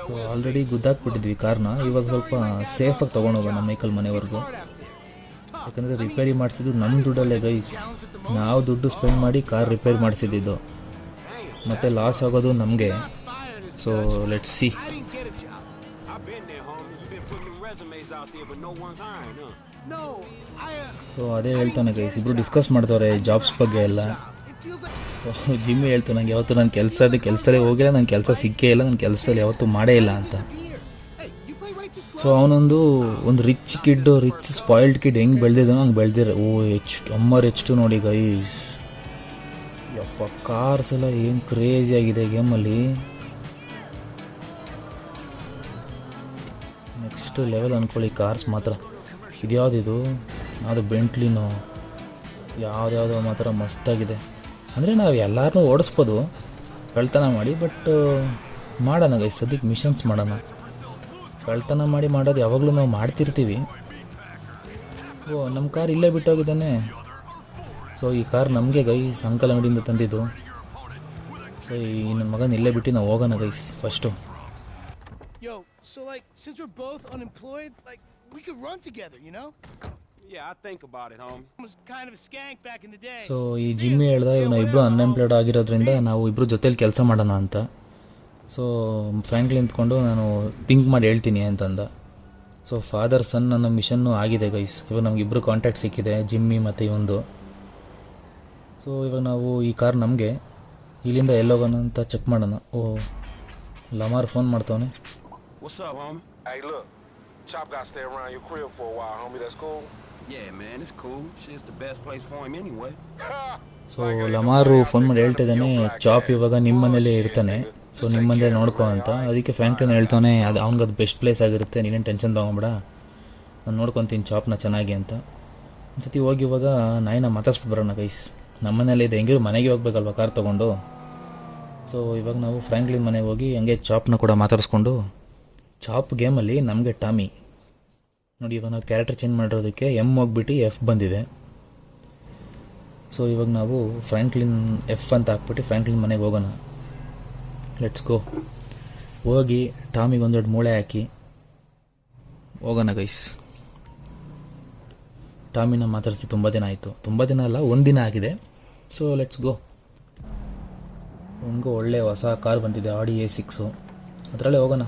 ಸೊ ಆಲ್ರೆಡಿ ಗುದ್ದಾಕ್ಬಿಟ್ಟಿದ್ವಿ ಕಾರ್ನ. ಇವಾಗ ಸ್ವಲ್ಪ ಸೇಫಾಗಿ ತೊಗೊಂಡೋಗೋಣ ಮೈಕಲ್ ಮನೆವರೆಗೂ. ಯಾಕಂದರೆ ರಿಪೇರಿ ಮಾಡಿಸಿದ್ದು ನಮ್ಮ ದುಡ್ಡಲ್ಲೇ ಗೈಸ್. ನಾವು ದುಡ್ಡು ಸ್ಪೆಂಡ್ ಮಾಡಿ ಕಾರ್ ರಿಪೇರಿ ಮಾಡಿಸಿದ್ದು, ಮತ್ತು ಲಾಸ್ ಆಗೋದು ನಮಗೆ. So let's see. ಸೊ ಅದೇ ಹೇಳ್ತಾನೆ ಗೈಸ್, ಇಬ್ಬರು ಡಿಸ್ಕಸ್ ಮಾಡ್ತವ್ರೆ ಜಾಬ್ಸ್ ಬಗ್ಗೆ ಎಲ್ಲ. ಸೊ ಜಿಮ್ಮಿ ಹೇಳ್ತು ನಂಗೆ ಯಾವತ್ತು ನನ್ನ ಕೆಲಸದಲ್ಲಿ ಹೋಗಿಲ್ಲ, ನನ್ನ ಕೆಲಸ ಸಿಕ್ಕೇ ಇಲ್ಲ, ನನ್ನ ಕೆಲಸದಲ್ಲಿ ಯಾವತ್ತೂ ಮಾಡೇ ಇಲ್ಲ ಅಂತ. ಸೊ ಅವನೊಂದು ರಿಚ್ ಸ್ಪಾಯಿಲ್ಡ್ ಕಿಡ್ ಹೆಂಗೆ ಬೆಳೆದಿದ್ದಾನೋ ಹಂಗೆ ಬೆಳೆದಿರ. H2 ನೋಡಿ ಗೈಸ್, ಯಪ್ಪ ಕಾರ್ಸ್ ಎಲ್ಲ ಏನು ಕ್ರೇಜಿ ಆಗಿದೆ ಗೇಮಲ್ಲಿ. ನೆಕ್ಸ್ಟ್ ಲೆವೆಲ್ ಅಂದ್ಕೊಳ್ಳಿ ಕಾರ್ಸ್ ಮಾತ್ರ. ಇದ್ಯಾವುದಿದು, ಅದು ಬೆಂಟ್ಲಿನೋ ಯಾವುದ್ಯಾವುದೋ ಮಾತ್ರ ಮಸ್ತಾಗಿದೆ. ಅಂದರೆ ನಾವು ಎಲ್ಲರನ್ನೂ ಓಡಿಸ್ಬೋದು ಕಳ್ತನ ಮಾಡಿ, ಬಟ್ ಮಾಡೋಣ ಗೈಸ್, ಸದ್ಯಕ್ಕೆ ಮಿಷನ್ಸ್ ಮಾಡೋಣ. ಕಳ್ತನ ಮಾಡೋದು ಯಾವಾಗಲೂ ನಾವು ಮಾಡ್ತಿರ್ತೀವಿ. ನಮ್ಮ ಕಾರ್ ಇಲ್ಲೇ ಬಿಟ್ಟೋಗಿದ್ದಾನೆ. ಸೊ ಈ ಕಾರ್ ನಮಗೆ ಗೈಸ್ ಅಂಕಲ್ ಅಂಗಡಿಯಿಂದ ತಂದಿದ್ದು. ಸೊ ಈ ನನ್ನ ಮಗನ ಇಲ್ಲೇ ಬಿಟ್ಟು ನಾವು ಹೋಗೋಣ ಗೈಸ್ ಫಸ್ಟು. ಸೊ ಈ ಜಿಮ್ಮಿ ಹೇಳ್ದ ನಾವು ಇಬ್ಬರು ಅನ್ಎಂಪ್ಲಾಯ್ಡ್ ಆಗಿರೋದ್ರಿಂದ ನಾವು ಇಬ್ಬರು ಜೊತೇಲಿ ಕೆಲಸ ಮಾಡೋಣ ಅಂತ. ಸೊ ಫ್ರ್ಯಾಂಕ್ಲಿನ್ ನಿಂತ್ಕೊಂಡು ನಾನು ಥಿಂಕ್ ಮಾಡಿ ಹೇಳ್ತೀನಿ ಅಂತಂದ. ಸೊ ಫಾದರ್ ಸನ್ ಅನ್ನೋ ಮಿಷನ್ನು ಆಗಿದೆ ಗೈಸ್. ಇವಾಗ ನಮಗಿಬ್ಬರು ಕಾಂಟ್ಯಾಕ್ಟ್ ಸಿಕ್ಕಿದೆ, ಜಿಮ್ಮಿ ಮತ್ತು ಇವೊಂದು. ಸೊ ಇವಾಗ ನಾವು ಈ ಕಾರ್ ನಮಗೆ ಇಲ್ಲಿಂದ ಎಲ್ಲೋಗೋಣ ಅಂತ ಚೆಕ್ ಮಾಡೋಣ. ಓ Lamar phone ಮಾಡ್ತಾವನೆ. Chop got to stay around your crib for a while, homie. That's cool? Yeah, man, it's cool. Shit's the best place for him anyway. So Lamar phone ಮಾಡಿ ಹೇಳ್ತಿದ್ದಾನೆ, chop ಇವಾಗ ನಿಮ್ಮ ಮನೇಲೇ ಇರ್ತಾನೆ, so ನಿಮ್ಮ ಮನೇಲಿ ನೋಡ್ಕೊ ಅಂತ. ಅದಕ್ಕೆ ಫ್ರ್ಯಾಂಕ್ಲಿನ್ ಹೇಳ್ತಾನೆ, ಅದು ಅವ್ನಿಗೆ ಬೆಸ್ಟ್ ಪ್ಲೇಸ್ ಆಗಿರುತ್ತೆ, ನೀನೇನು ಟೆನ್ಷನ್ ತೊಗೊಂಬೇಡ, ನಾನು ನೋಡ್ಕೊತೀನಿ ಚಾಪ್ನ ಚೆನ್ನಾಗಿ ಅಂತ. ಒಂದು ಸತಿ ಹೋಗಿ ಇವಾಗ ನಾಯಿನ ಮಾತಾಡ್ಸ್ಬಿಟ್ಟು ಬರೋಣ ಗೈಸ್. ನಮ್ಮ ಮನೇಲಿ ಇದೆ, ಹೆಂಗಿರು ಮನೆಗೆ ಹೋಗ್ಬೇಕಲ್ವ ಕಾರ್ ತೊಗೊಂಡು. ಸೊ ಇವಾಗ ನಾವು ಫ್ರ್ಯಾಂಕ್ಲಿನ್ ಮನೆಗೆ ಹೋಗಿ ಹಂಗೆ ಚಾಪ್ನ ಕೂಡ ಮಾತಾಡಿಸ್ಕೊಂಡು. ಚಾಪ್ ಗೇಮಲ್ಲಿ ನಮಗೆ ಟಾಮಿ ನೋಡಿ, ಇವಾಗ ನಾವು ಕ್ಯಾರೆಕ್ಟರ್ ಚೇಂಜ್ ಮಾಡಿರೋದಕ್ಕೆ ಎಮ್ ಹೋಗ್ಬಿಟ್ಟು F ಬಂದಿದೆ. ಸೊ ಇವಾಗ ನಾವು ಫ್ರ್ಯಾಂಕ್ಲಿನ್ F ಅಂತ ಹಾಕ್ಬಿಟ್ಟು ಫ್ರ್ಯಾಂಕ್ಲಿನ್ ಮನೆಗೆ ಹೋಗೋಣ. Let's go. ಹೋಗಿ ಟಾಮಿಗೆ ಒಂದೆರಡು ಮೂಳೆ ಹಾಕಿ ಹೋಗೋಣ ಗೈಸ್. ಟಾಮಿನ ಮಾತಾಡಿಸಿ ತುಂಬ ದಿನ ಆಯಿತು, ತುಂಬ ದಿನ ಅಲ್ಲ, ಒಂದಿನ ಆಗಿದೆ. ಸೊ ಲೆಟ್ಸ್ ಗೋ. ಒಂದು ಒಳ್ಳೆ ಹೊಸ ಕಾರ್ ಬಂದಿದೆ, ಆಡಿ A6, ಅದರಲ್ಲೇ ಹೋಗೋಣ.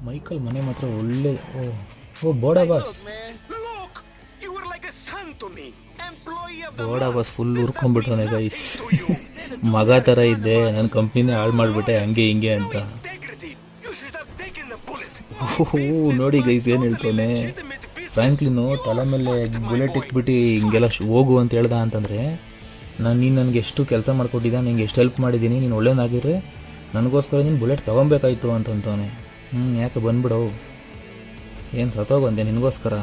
ಮೈಕಲ್ ಮನೆ ಮಾತ್ರ ಒಳ್ಳೆ. ಓ ಬೋಡಾ ಬಾಸ್ ಫುಲ್ ಉರ್ಕೊಂಡ್ಬಿಟ್ಟವನೆ ಗೈಸ್. ಮಗ ಥರ ಇದ್ದೆ, ನನ್ನ ಕಂಪ್ನಿನೇ ಹಾಳು ಮಾಡಿಬಿಟ್ಟೆ ಹಂಗೆ ಹಿಂಗೆ ಅಂತ. ನೋಡಿ ಗೈಸ್ ಏನು ಹೇಳ್ತಾನೆ ಫ್ರ್ಯಾಂಕ್ಲಿನು, ತಲೆ ಮೇಲೆ ಬುಲೆಟ್ ಇಟ್ಬಿಟ್ಟು ಹಿಂಗೆಲ್ಲ ಹೋಗು ಅಂತ ಹೇಳ್ದ ಅಂತಂದರೆ, ನೀನು ನನಗೆ ಎಷ್ಟು ಕೆಲಸ ಮಾಡಿಕೊಟ್ಟಿದ್ದ, ನಿಂಗೆ ಎಷ್ಟು ಹೆಲ್ಪ್ ಮಾಡಿದ್ದೀನಿ, ನೀನು ಒಳ್ಳೆಯದಾಗಿದ್ರೆ ನನಗೋಸ್ಕರ ನೀನು ಬುಲೆಟ್ ತೊಗೊಬೇಕಾಯ್ತು ಅಂತಂತವನೆ. ಯಾಕೆ ಬಂದ್ಬಿಡವು, ಏನು ಸತ್ತೋಗಂದೆ ನಿನಗೋಸ್ಕರ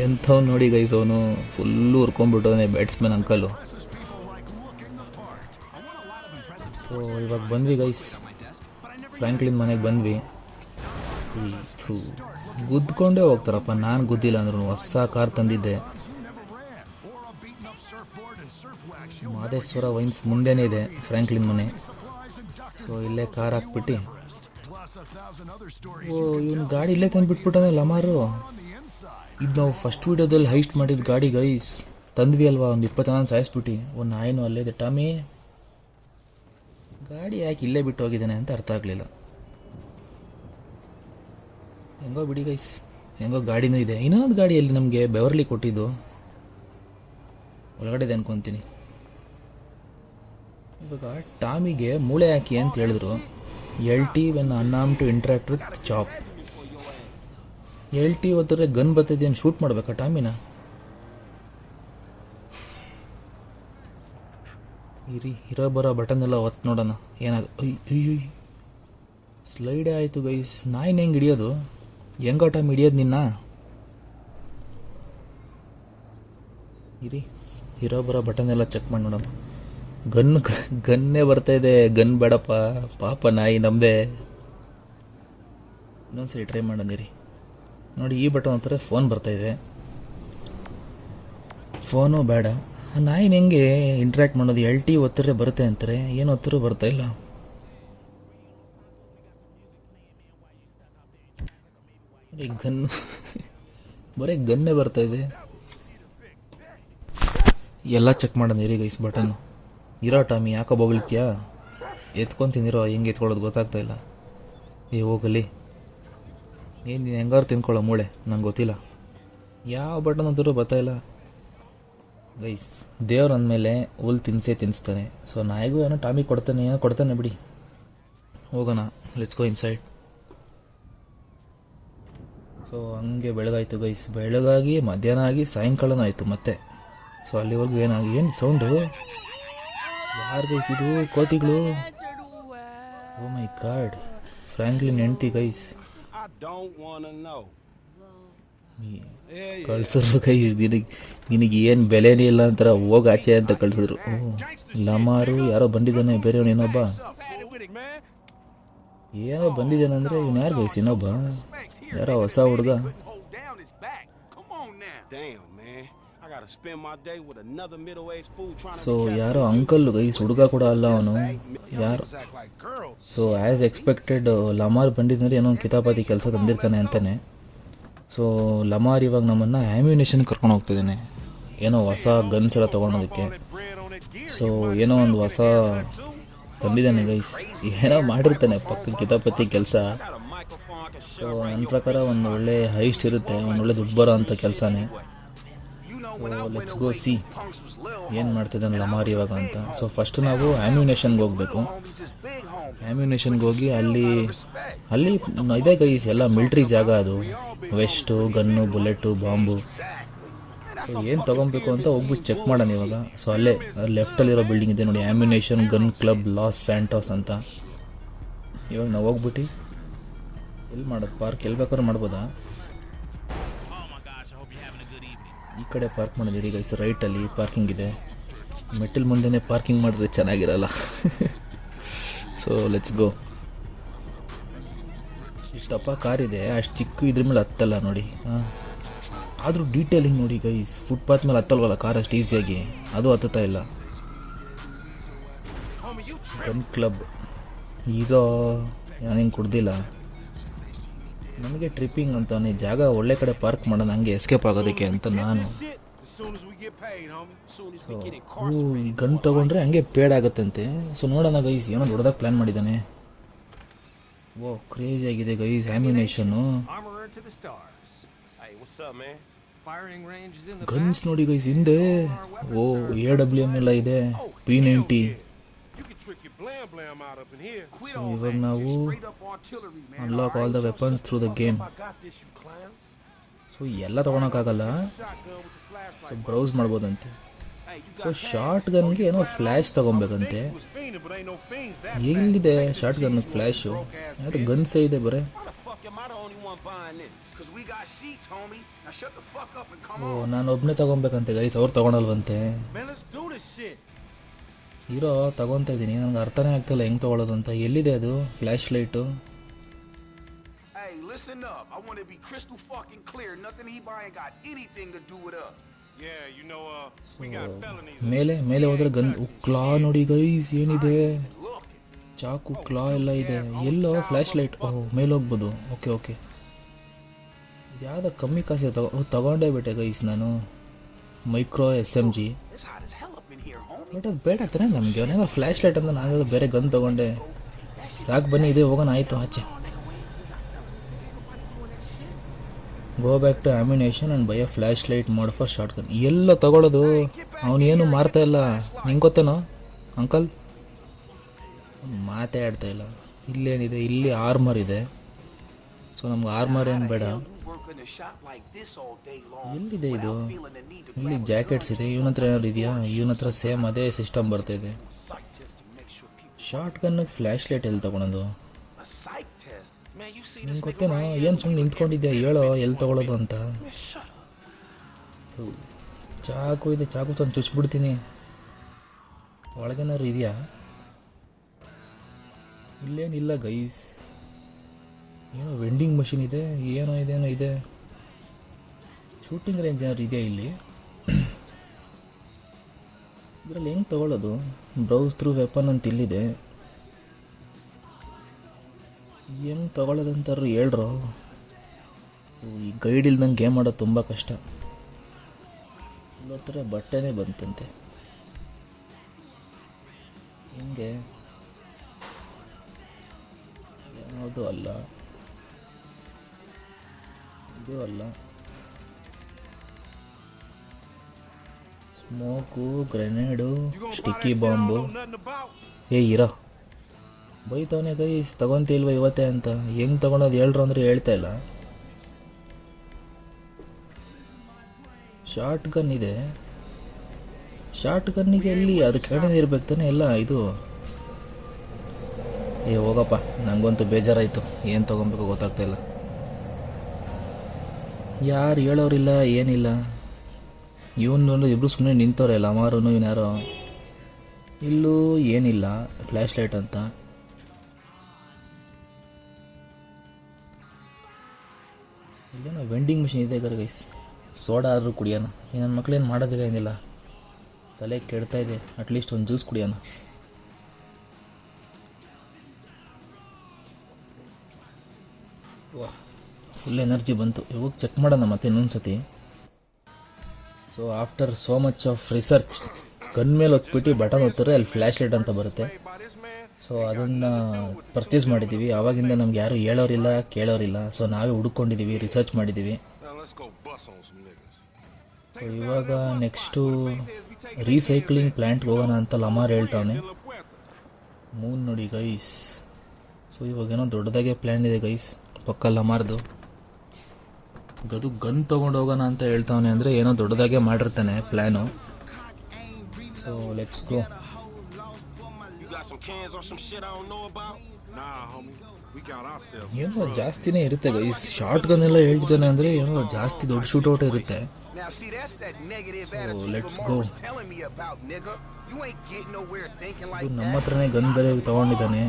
ಎಂಥವ್ನು ನೋಡಿ ಗೈಸ್. ಅವನು ಫುಲ್ಲು ಹುರ್ಕೊಂಡ್ಬಿಟ್ಟವನೇ ಬ್ಯಾಟ್ಸ್ಮನ್ ಅಂಕಲು. ಸೊ ಇವಾಗ ಬಂದ್ವಿ ಗೈಸ್, ಫ್ರ್ಯಾಂಕ್ಲಿನ್ ಮನೆಗೆ ಬಂದ್ವಿ. ಗುದ್ಕೊಂಡೇ ಹೋಗ್ತಾರಪ್ಪ, ನಾನು ಗುದ್ದಿಲ್ಲ ಅಂದ್ರೂ. ಹೊಸ ಕಾರ್ ತಂದಿದ್ದೆ, ಮಾದೇಶ್ವರ ವೈನ್ಸ್ ಮುಂದೆನೇ ಇದೆ ಫ್ರ್ಯಾಂಕ್ಲಿನ್ ಮನೆ. ಸೊ ಇಲ್ಲೇ ಕಾರ್ ಹಾಕ್ಬಿಟ್ಟು, ಓ ಇವನು ಗಾಡಿ ಇಲ್ಲೇ ತಂದು ಬಿಟ್ಬಿಟ್ಟಾನೆ ಲಮಾರು. ಇದು ನಾವು ಫಸ್ಟ್ ವೀಡಿಯೋದಲ್ಲಿ ಹೈಸ್ಟ್ ಮಾಡಿದ ಗಾಡಿ ಗೈಸ್, ತಂದ್ವಿ ಅಲ್ವಾ, ಒಂದು 20 ಜನ ಸಾಯಿಸ್ಬಿಟ್ಟು. ಒಂದು ನಾಯಿನೂ ಅಲ್ಲೇ ಇದೆ. ಟಾಮಿ ಗಾಡಿ ಯಾಕೆ ಇಲ್ಲೇ ಬಿಟ್ಟು ಹೋಗಿದ್ದಾನೆ ಅಂತ ಅರ್ಥ ಆಗಲಿಲ್ಲ. ಹೆಂಗೋ ಬಿಡಿ ಗೈಸ್, ಹೆಂಗೋ ಗಾಡಿನೂ ಇದೆ. ಇನ್ನೊಂದು ಗಾಡಿಯಲ್ಲಿ ನಮಗೆ ಬೆವರ್ಲಿ ಕೊಟ್ಟಿದ್ದು ಒಳಗಡೆ ಇದೆ ಅನ್ಕೊತೀನಿ. ಇವಾಗ ಟಾಮಿಗೆ ಮೂಳೆ ಹಾಕಿ ಅಂತ ಹೇಳಿದ್ರು. LT when unarmed to interact with chop. LT ಹೊತ್ತರೆ ಗನ್ ಬರ್ತದೇನು, ಶೂಟ್ ಮಾಡ್ಬೇಕಾ ಟಾಮಿನ? ಇರೋ ಬರೋ ಬಟನ್ ಎಲ್ಲ ಒತ್ತು ನೋಡೋಣ ಅಯ್ಯೋ ಸ್ಲೈಡೇ ಆಯಿತು ಗೈಸ್. ನಾಯಿನ ಹೆಂಗೆ ಹಿಡಿಯೋದು, ಹೆಂಗೋ ಟಾಮ್ ಹಿಡಿಯೋದು ನಿನ್ನ? ಇರೋ ಬರೋ ಬಟನ್ ಎಲ್ಲ ಚೆಕ್ ಮಾಡಿ ನೋಡೋಣ. ಗನ್ನೇ ಬರ್ತಾ ಇದೆ, ಗನ್ ಬೇಡಪ್ಪ ಪಾಪ ನಾಯಿ ನಮ್ಮದೇ. ಇನ್ನೊಂದ್ಸರಿ ಟ್ರೈ ಮಾಡೋದಿರಿ. ನೋಡಿ ಈ ಬಟನ್ ಅಂತಾರೆ ಫೋನ್ ಬರ್ತಾಯಿದೆ, ಫೋನು ಬೇಡ. ನಾಯಿನ ಹೆಂಗೆ ಇಂಟ್ರ್ಯಾಕ್ಟ್ ಮಾಡೋದು? LT ಒತ್ತರೆ ಬರುತ್ತೆ ಅಂತಾರೆ, ಏನು ಒತ್ತರೂ ಬರ್ತಾಯಿಲ್ಲ. ಗನ್ ಬರೀ ಗನ್ನೇ ಬರ್ತಾಯಿದೆ. ಎಲ್ಲ ಚೆಕ್ ಮಾಡೋದಿರಿ ಗೈಸ್ ಬಟನ್ನು. ಇರೋ ಟಾಮಿ ಯಾಕೋ ಬೊಗಳ್ತೀಯಾ? ಎತ್ಕೊತೀನಿರೋ, ಹೆಂಗೆ ಎತ್ಕೊಳ್ಳೋದು ಗೊತ್ತಾಗ್ತಾಯಿಲ್ಲ. ಹೋಗಲಿ, ನೀನು ಹೆಂಗಾರು ತಿನ್ಕೊಳ್ಳೋ ಮೂಳೆ, ನಂಗೆ ಗೊತ್ತಿಲ್ಲ. ಯಾವ ಬಟನ್ ಅಂತೂ ಬರ್ತಾಯಿಲ್ಲ. ಗೈಸ್ ದೇವ್ರು ಅಂದಮೇಲೆ ಹುಲ್ ತಿನ್ನಿಸ್ತಾನೆ. ಸೊ ನಾಯಿಗೂ ಏನೋ ಟಾಮಿಕ್ ಕೊಡ್ತಾನೆ ಬಿಡಿ. ಹೋಗೋಣ, ಲೆಟ್ಸ್ ಗೋ ಇನ್ಸೈಡ್. ಸೊ ಹಂಗೆ ಬೆಳಗಾಯಿತು ಗೈಸ್. ಬೆಳಗಾಗಿ ಮಧ್ಯಾಹ್ನ ಆಗಿ ಸಾಯಂಕಾಲನೂ ಆಯಿತು ಮತ್ತೆ. ಸೊ ಅಲ್ಲಿವರೆಗೂ ಏನು ಸೌಂಡು? ಯಾರು ಗೈಸ್ ಇದು? ಕೋತಿಗಳು. ಓ ಮೈ ಗಾಡ್, ಫ್ರ್ಯಾಂಕ್ಲಿನ್ ಹೆಂಡ್ತಿ guys. I don't wanna know. ಕಳ್ಸಿದ್ರು ಗೈಸ್. ನಿನಗೆ ಏನು ಬೆಲೆನೇ ಇಲ್ಲ ಅಂತಾರ, ಹೋಗಿ ಆಚೆ ಅಂತ ಕಳ್ಸಿದ್ರು. ಲಮಾರು ಯಾರೋ ಬಂದಿದ್ದಾನೆ, ಬೇರೆಯವನು ಇನ್ನೊಬ್ಬ ಏನೋ ಬಂದಿದ್ದಾನಂದ್ರೆ ಇವನು ಯಾರು ಗೈಸ್? ಇನ್ನೊಬ್ಬ ಯಾರೋ ಹೊಸ ಹುಡುಗ. Damn, man. I gotta spend my day with another middle-aged fool trying to so ಯಾರೋ ಅಂಕಲ್ ಗೈಸ್, ಹುಡುಗ ಕೂಡ ಅಲ್ಲ ಅವನು. ಯಾರು? ಸೊ ಆ್ಯಸ್ ಎಕ್ಸ್ಪೆಕ್ಟೆಡ್ ಲಮಾರ್ ಬಂದಿದ್ದಂದ್ರೆ ಏನೋ ಒಂದು ಕಿತಾಪತಿ ಕೆಲಸ ತಂದಿರ್ತಾನೆ ಅಂತಾನೆ. ಸೊ ಲಮಾರ್ ಇವಾಗ ನಮ್ಮನ್ನು ಆ್ಯಮ್ಯುನೇಷನ್ ಕರ್ಕೊಂಡು ಹೋಗ್ತಿದ್ದಾನೆ, ಏನೋ ಹೊಸ ಗನ್ಸ್ ಎಲ್ಲ ತೊಗೊಳೋದಕ್ಕೆ. ಸೊ ಏನೋ ಒಂದು ಹೊಸ ತಂದಿದ್ದಾನೆ ಗೈಸ್, ಏನೋ ಮಾಡಿರ್ತಾನೆ ಪಕ್ಕ ಕಿತಾಪತಿ ಕೆಲಸ. ಸೊ ನನ್ನ ಪ್ರಕಾರ ಒಂದು ಒಳ್ಳೆ ಹೈಸ್ಟ್ ಇರುತ್ತೆ, ಒಂದು ಒಳ್ಳೆ ದುಡ್ಡು ಬರೋ ಅಂಥ ಕೆಲಸನೇ. ಸೊ ಲೆಟ್ಸ್ ಗೋ ಸಿ ಏನು ಮಾಡ್ತಿದ್ದಾನೆ ಲಮಾರ್ ಇವಾಗ ಅಂತ. ಸೊ ಫಸ್ಟ್ ನಾವು ಆ್ಯಮ್ಯುನೇಷನ್ಗೆ ಹೋಗಬೇಕು. ಆ್ಯಮ್ಯುನೇಷನ್ಗೆ ಹೋಗಿ ಅಲ್ಲಿ ಇದೆ ಗೈಸ್, ಎಲ್ಲ ಮಿಲ್ಟ್ರಿ ಜಾಗ ಅದು. West, gun, bullet, bomb. So ಏನು ತೊಗೊಬೇಕು ಅಂತ ಹೋಗ್ಬಿಟ್ಟು ಚೆಕ್ ಮಾಡೋಣ ಇವಾಗ. ಸೊ ಅಲ್ಲೇ ಲೆಫ್ಟಲ್ಲಿರೋ ಬಿಲ್ಡಿಂಗ್ ಇದೆ ನೋಡಿ, ಆ್ಯಮ್ಯುನೇಷನ್ ಗನ್ ಕ್ಲಬ್ ಲಾಸ್ ಸ್ಯಾಂಟೋಸ್ ಅಂತ. ಇವಾಗ ನಾವು ಹೋಗ್ಬಿಟ್ಟು ಎಲ್ಲಿ ಮಾಡೋದು? ಪಾರ್ಕ್ ಎಲ್ಲಿ ಬೇಕಾದ್ರೂ ಮಾಡ್ಬೋದಾ? ಈ ಕಡೆ ಪಾರ್ಕ್ ಮಾಡೋದು ಇಡೀ ಗೈಸ್. ರೈಟಲ್ಲಿ ಪಾರ್ಕಿಂಗ್ ಇದೆ. ಮೆಟಲ್ ಮುಂದೆನೇ ಪಾರ್ಕಿಂಗ್ ಮಾಡಿದ್ರೆ ಚೆನ್ನಾಗಿರಲ್ಲ. ಸೊ ಲೆಟ್ಸ್ ಗೋ. ಇಷ್ಟಪ್ಪ ಕಾರಿದೆ, ಅಷ್ಟು ಚಿಕ್ಕ ಇದ್ರ ಮೇಲೆ ಹತ್ತಲ್ಲ ನೋಡಿ. ಆದರೂ ಡೀಟೇಲಿಂಗ್ ನೋಡಿ ಗೈಸ್, ಫುಟ್ಪಾತ್ ಮೇಲೆ ಹತ್ತಲ್ವಲ್ಲ ಕಾರ್ ಅಷ್ಟು ಈಸಿಯಾಗಿ, ಅದು ಹತ್ತುತ್ತಾ ಇಲ್ಲ. ಗನ್ ಕ್ಲಬ್ ಹೀರೋ ನಾನೇನು ಕುಡ್ದಿಲ್ಲ, ನನಗೆ ಟ್ರಿಪ್ಪಿಂಗ್ ಅಂತಾನೆ ಜಾಗ ಒಳ್ಳೆ ಕಡೆ ಪಾರ್ಕ್ ಮಾಡೋಣ, ಹಂಗೆ ಎಸ್ಕೇಪ್ ಆಗೋದಕ್ಕೆ ಅಂತ ನಾನು. ಸೊ ಈ ಗನ್ ತೊಗೊಂಡ್ರೆ ಹಂಗೆ ಪೇಡ್ ಆಗುತ್ತಂತೆ. ಸೊ ನೋಡೋಣ ಗೈಸ್, ಏನೋ ದೊಡ್ಡದಾಗಿ ಪ್ಲ್ಯಾನ್ ಮಾಡಿದ್ದಾನೆ. ಓ ಕ್ರೇಜಿ ಆಗಿದೆ ಗೈಸ್ ಆ್ಯಮ್ಯುನೇಷನ್ನು. ಗನ್ಸ್ ನೋಡಿ ಗೈಸ್ ಹಿಂದೆ. ಓ AWM ಎಲ್ಲ ಇದೆ, P90. ಸೊ ಇವಾಗ ನಾವು unlock all the weapons through the game. So ಎಲ್ಲ ತೊಗೊಳಕ್ಕಾಗಲ್ಲ, ಸೊ ಬ್ರೌಸ್ ಮಾಡ್ಬೋದಂತೆ. ಸೊ ಶಾರ್ಟ್ ಗನ್ಗೆ ಏನೋ ಫ್ಲ್ಯಾಶ್ ತೊಗೊಬೇಕಂತೆ. ಎಲ್ಲಿದೆ ಶಾರ್ಟ್ ಗನ್ ಫ್ಲ್ಯಾಶು? ಅದು ಗನ್ಸೇ ಇದೆ ಬರೇ. ಓ ನಾನು ಒಬ್ಬನೇ ತೊಗೊಬೇಕಂತೆ ಗೈಸ್, ಅವ್ರು ತೊಗೊಳಲ್ವಂತೆ. ಹೀರೋ ತಗೊತಾ ಇದ್ದೀನಿ, ನನಗೆ ಅರ್ಥನೇ ಆಗ್ತಿಲ್ಲ ಹೆಂಗೆ ತೊಗೊಳೋದು ಅಂತ. ಎಲ್ಲಿದೆ ಅದು ಫ್ಲ್ಯಾಶ್ ಲೈಟು? ಮೇಲೆ ಹೋದ್ರೆ ಗನ್ ಕ್ಲಾ ನೋಡಿ ಗೈಸ್, ಏನಿದೆ? ಚಾಕು, ಕ್ಲಾ ಎಲ್ಲ ಇದೆ. ಎಲ್ಲೋ ಫ್ಲ್ಯಾಶ್ ಲೈಟ್. ಓಹ್ ಮೇಲೆ ಹೋಗ್ಬೋದು. ಓಕೆ ಯಾವುದೋ ಕಮ್ಮಿ ಕಾಸೆ ತಗೊಂಡೇ ಬಿಟ್ಟೆ ಗೈಸ್ ನಾನು. Micro SMG. ಬಟ್ ಅದು ಬೇಡ ತಾನೆ ನಮಗೆ. ಅವನೇನೋ ಫ್ಲ್ಯಾಶ್ ಲೈಟ್ ಅಂತ ನಾನು ಬೇರೆ ಗನ್ ತೊಗೊಂಡೆ. ಸಾಕು ಬನ್ನಿ, ಇದೆ ಹೋಗೋಣ. ಆಯಿತು ಆಚೆ. Go back to ammunition and buy a flashlight mod for shotgun. ಎಲ್ಲ ತಗೊಳ್ಳೋದು, ಅವನೇನು ಮಾರ್ತಾ ಇಲ್ಲ. ನಿಂಗೆ ಗೊತ್ತೇನೋ ಅಂಕಲ್? ಮಾತೇ ಆಡ್ತಾ ಇಲ್ಲ. ಇಲ್ಲೇನಿದೆ? ಇಲ್ಲಿ ಆರ್ಮರ್ ಇದೆ. ಸೊ ನಮ್ಗೆ ಆರ್ಮರ್ ಏನು ಬೇಡ. ಎಲ್ಲಿದೆ ಇದು? ಇಲ್ಲಿ ಜಾಕೆಟ್ಸ್ ಇದೆ. ಇವನ ಹತ್ರ ಏನಾದ್ರು ಇದೆಯಾ? ಇವನ ಹತ್ರ ಸೇಮ್ ಅದೇ ಸಿಸ್ಟಮ್ ಬರ್ತಾಯಿದೆ. ಶಾರ್ಟ್ ಗನ್ನಿಗೆ ಫ್ಲ್ಯಾಶ್ ಲೈಟ್ ಎಲ್ಲಿ ತೊಗೊಳೋದು? ನಿಂಗೆ ಗೊತ್ತೇನೋ? ಏನು ಸುಮ್ಮನೆ ನಿಂತ್ಕೊಂಡಿದ್ಯಾ? ಹೇಳೋ ಎಲ್ಲಿ ತೊಗೊಳೋದು ಅಂತ. ಚಾಕು ಇದೆ, ಚಾಕು ತಂದು ಚುಚ್ಬಿಡ್ತೀನಿ. ಒಳಗೇನಾದ್ರು ಇದೆಯಾ? ಇಲ್ಲೇನಿಲ್ಲ ಗೈಸ್. ಏನೋ ವೆಂಡಿಂಗ್ ಮಷಿನ್ ಇದೆ, ಏನೋ ಇದೆ. ಶೂಟಿಂಗ್ ರೇಂಜ್ ಏನಾದ್ರು ಇದೆಯಾ ಇಲ್ಲಿ? ಇದರಲ್ಲಿ ಹೆಂಗೆ ತೊಗೊಳ್ಳೋದು? ಬ್ರೌಸ್ ಥ್ರೂ ವೆಪನ್ ಅಂತ ಇಲ್ಲಿದೆ. ಹೆಂಗೆ ತೊಗೊಳ್ಳೋದಂತಾರು ಹೇಳ್ರು. ಈ ಗೈಡ್ ಇಲ್ದಂಗೆ ಗೇಮ್ ಆಡೋದು ತುಂಬ ಕಷ್ಟ. ಇಲ್ಲತ್ರ ಬಟ್ಟೆನೇ ಬಂತಂತೆ. ಹಿಂಗೆ ಯಾವುದು ಅಲ್ಲ, ಇದು ಅಲ್ಲ. Smoke, grenade, You gonna buy sticky that shit I don't bomb. know nothing about? ಇರೋ ಬೈತವನೇ ಗೈಸ್, ತಗೊಂತಿಲ್ವ ಇವತ್ತೇ ಅಂತ. ಹೆಂಗೆ ತಗೊಳೋದು ಹೇಳ್ರು ಅಂದರೆ ಹೇಳ್ತಾ ಇಲ್ಲ. ಶಾರ್ಟ್ ಗನ್ ಇದೆ. ಶಾರ್ಟ್ ಗನ್ನಿಗೆ ಎಲ್ಲಿ ಅದು ಕೆಳಗೆ ಇರ್ಬೇಕು ತಾನೆ ಎಲ್ಲ ಇದು. ಹೋಗಪ್ಪ, ನನಗಂತೂ ಬೇಜಾರಾಯಿತು. ಏನು ತೊಗೊಬೇಕು ಗೊತ್ತಾಗ್ತಾ ಇಲ್ಲ. ಯಾರು ಹೇಳೋರಿಲ್ಲ, ಏನಿಲ್ಲ. ಇವನು ಇಬ್ಬರು ಸುಮ್ಮನೆ ನಿಂತವ್ರೆ, ಲಮಾರು ಇವನ್ಯಾರೋ. ಇಲ್ಲೂ ಏನಿಲ್ಲ, ಫ್ಲ್ಯಾಶ್ ಲೈಟ್ ಅಂತ. ಇಲ್ಲೇನೋ ವೆಂಡಿಂಗ್ ಮಿಷಿನ್ ಇದೆ ಗೈಸ್. ಸೋಡಾ ಆದರೂ ಕುಡಿಯೋಣ. ನನ್ನ ಮಕ್ಳೇನು ಮಾಡೋದಿಲ್ಲ, ಏನಿಲ್ಲ. ತಲೆ ಕೆಡ್ತಾ ಇದೆ, ಅಟ್ಲೀಸ್ಟ್ ಒಂದು ಜ್ಯೂಸ್ ಕುಡಿಯೋಣ. ವಾ, ಫುಲ್ ಎನರ್ಜಿ ಬಂತು. ಇವಾಗ ಚೆಕ್ ಮಾಡೋಣ ಮತ್ತೆ ಇನ್ನೊಂದು ಸತಿ. So after so much of research, gun ಮೇಲೆ ಹೊತ್ಬಿಟ್ಟು ಬಟನ್ ಒತ್ತಿದ್ರೆ ಅಲ್ಲಿ ಫ್ಲ್ಯಾಶ್ ಲೈಟ್ ಅಂತ ಬರುತ್ತೆ. ಸೊ ಅದನ್ನು ಪರ್ಚೇಸ್ ಮಾಡಿದ್ದೀವಿ. ಆವಾಗಿಂದ ನಮ್ಗೆ ಯಾರು ಹೇಳೋರಿಲ್ಲ, ಕೇಳೋರಿಲ್ಲ. ಸೊ ನಾವೇ ಹುಡ್ಕೊಂಡಿದ್ದೀವಿ, ರಿಸರ್ಚ್ ಮಾಡಿದ್ದೀವಿ. ಸೊ ಇವಾಗ ನೆಕ್ಸ್ಟು ರೀಸೈಕ್ಲಿಂಗ್ ಪ್ಲ್ಯಾಂಟ್ಗೆ ಹೋಗೋಣ ಅಂತ ಲಮಾರ್ ಹೇಳ್ತಾವನೆ. ಮೂನ್ ನೋಡಿ ಗೈಸ್. ಸೊ ಇವಾಗೇನೋ ದೊಡ್ಡದಾಗೆ ಪ್ಲ್ಯಾನ್ ಇದೆ ಗೈಸ್, ಪಕ್ಕ ಲಮಾರ್ದು. ಗದು ಗನ್ ತೊಗೊಂಡು ಹೋಗೋಣ ಅಂತ ಹೇಳ್ತಾವನೆ, ಅಂದರೆ ಏನೋ ದೊಡ್ಡದಾಗೆ ಮಾಡಿರ್ತಾನೆ plan. So let's go. Some cans or some shit I don't know about? Nah, homie. We got ourselves. ಏನೋ ಜಾಸ್ತಿನೇ ಇರುತ್ತೆ ಗೈಸ್. ಶಾರ್ಟ್ ಗನ್ ಎಲ್ಲ ಹೇಳ್ತಾನೆ ಅಂದರೆ ಏನೋ ಜಾಸ್ತಿ ದೊಡ್ಡ ಶೂಟೌಟ್ ಇರುತ್ತೆ. Now see, that's that negative So, attitude let's Lamar go. was telling me about, nigga. You ain't getting nowhere thinking like ಇದು that. ನಮ್ಮ ಹತ್ರನೇ ಗನ್ ಬೇರೆ ತೊಗೊಂಡಿದ್ದಾನೆ.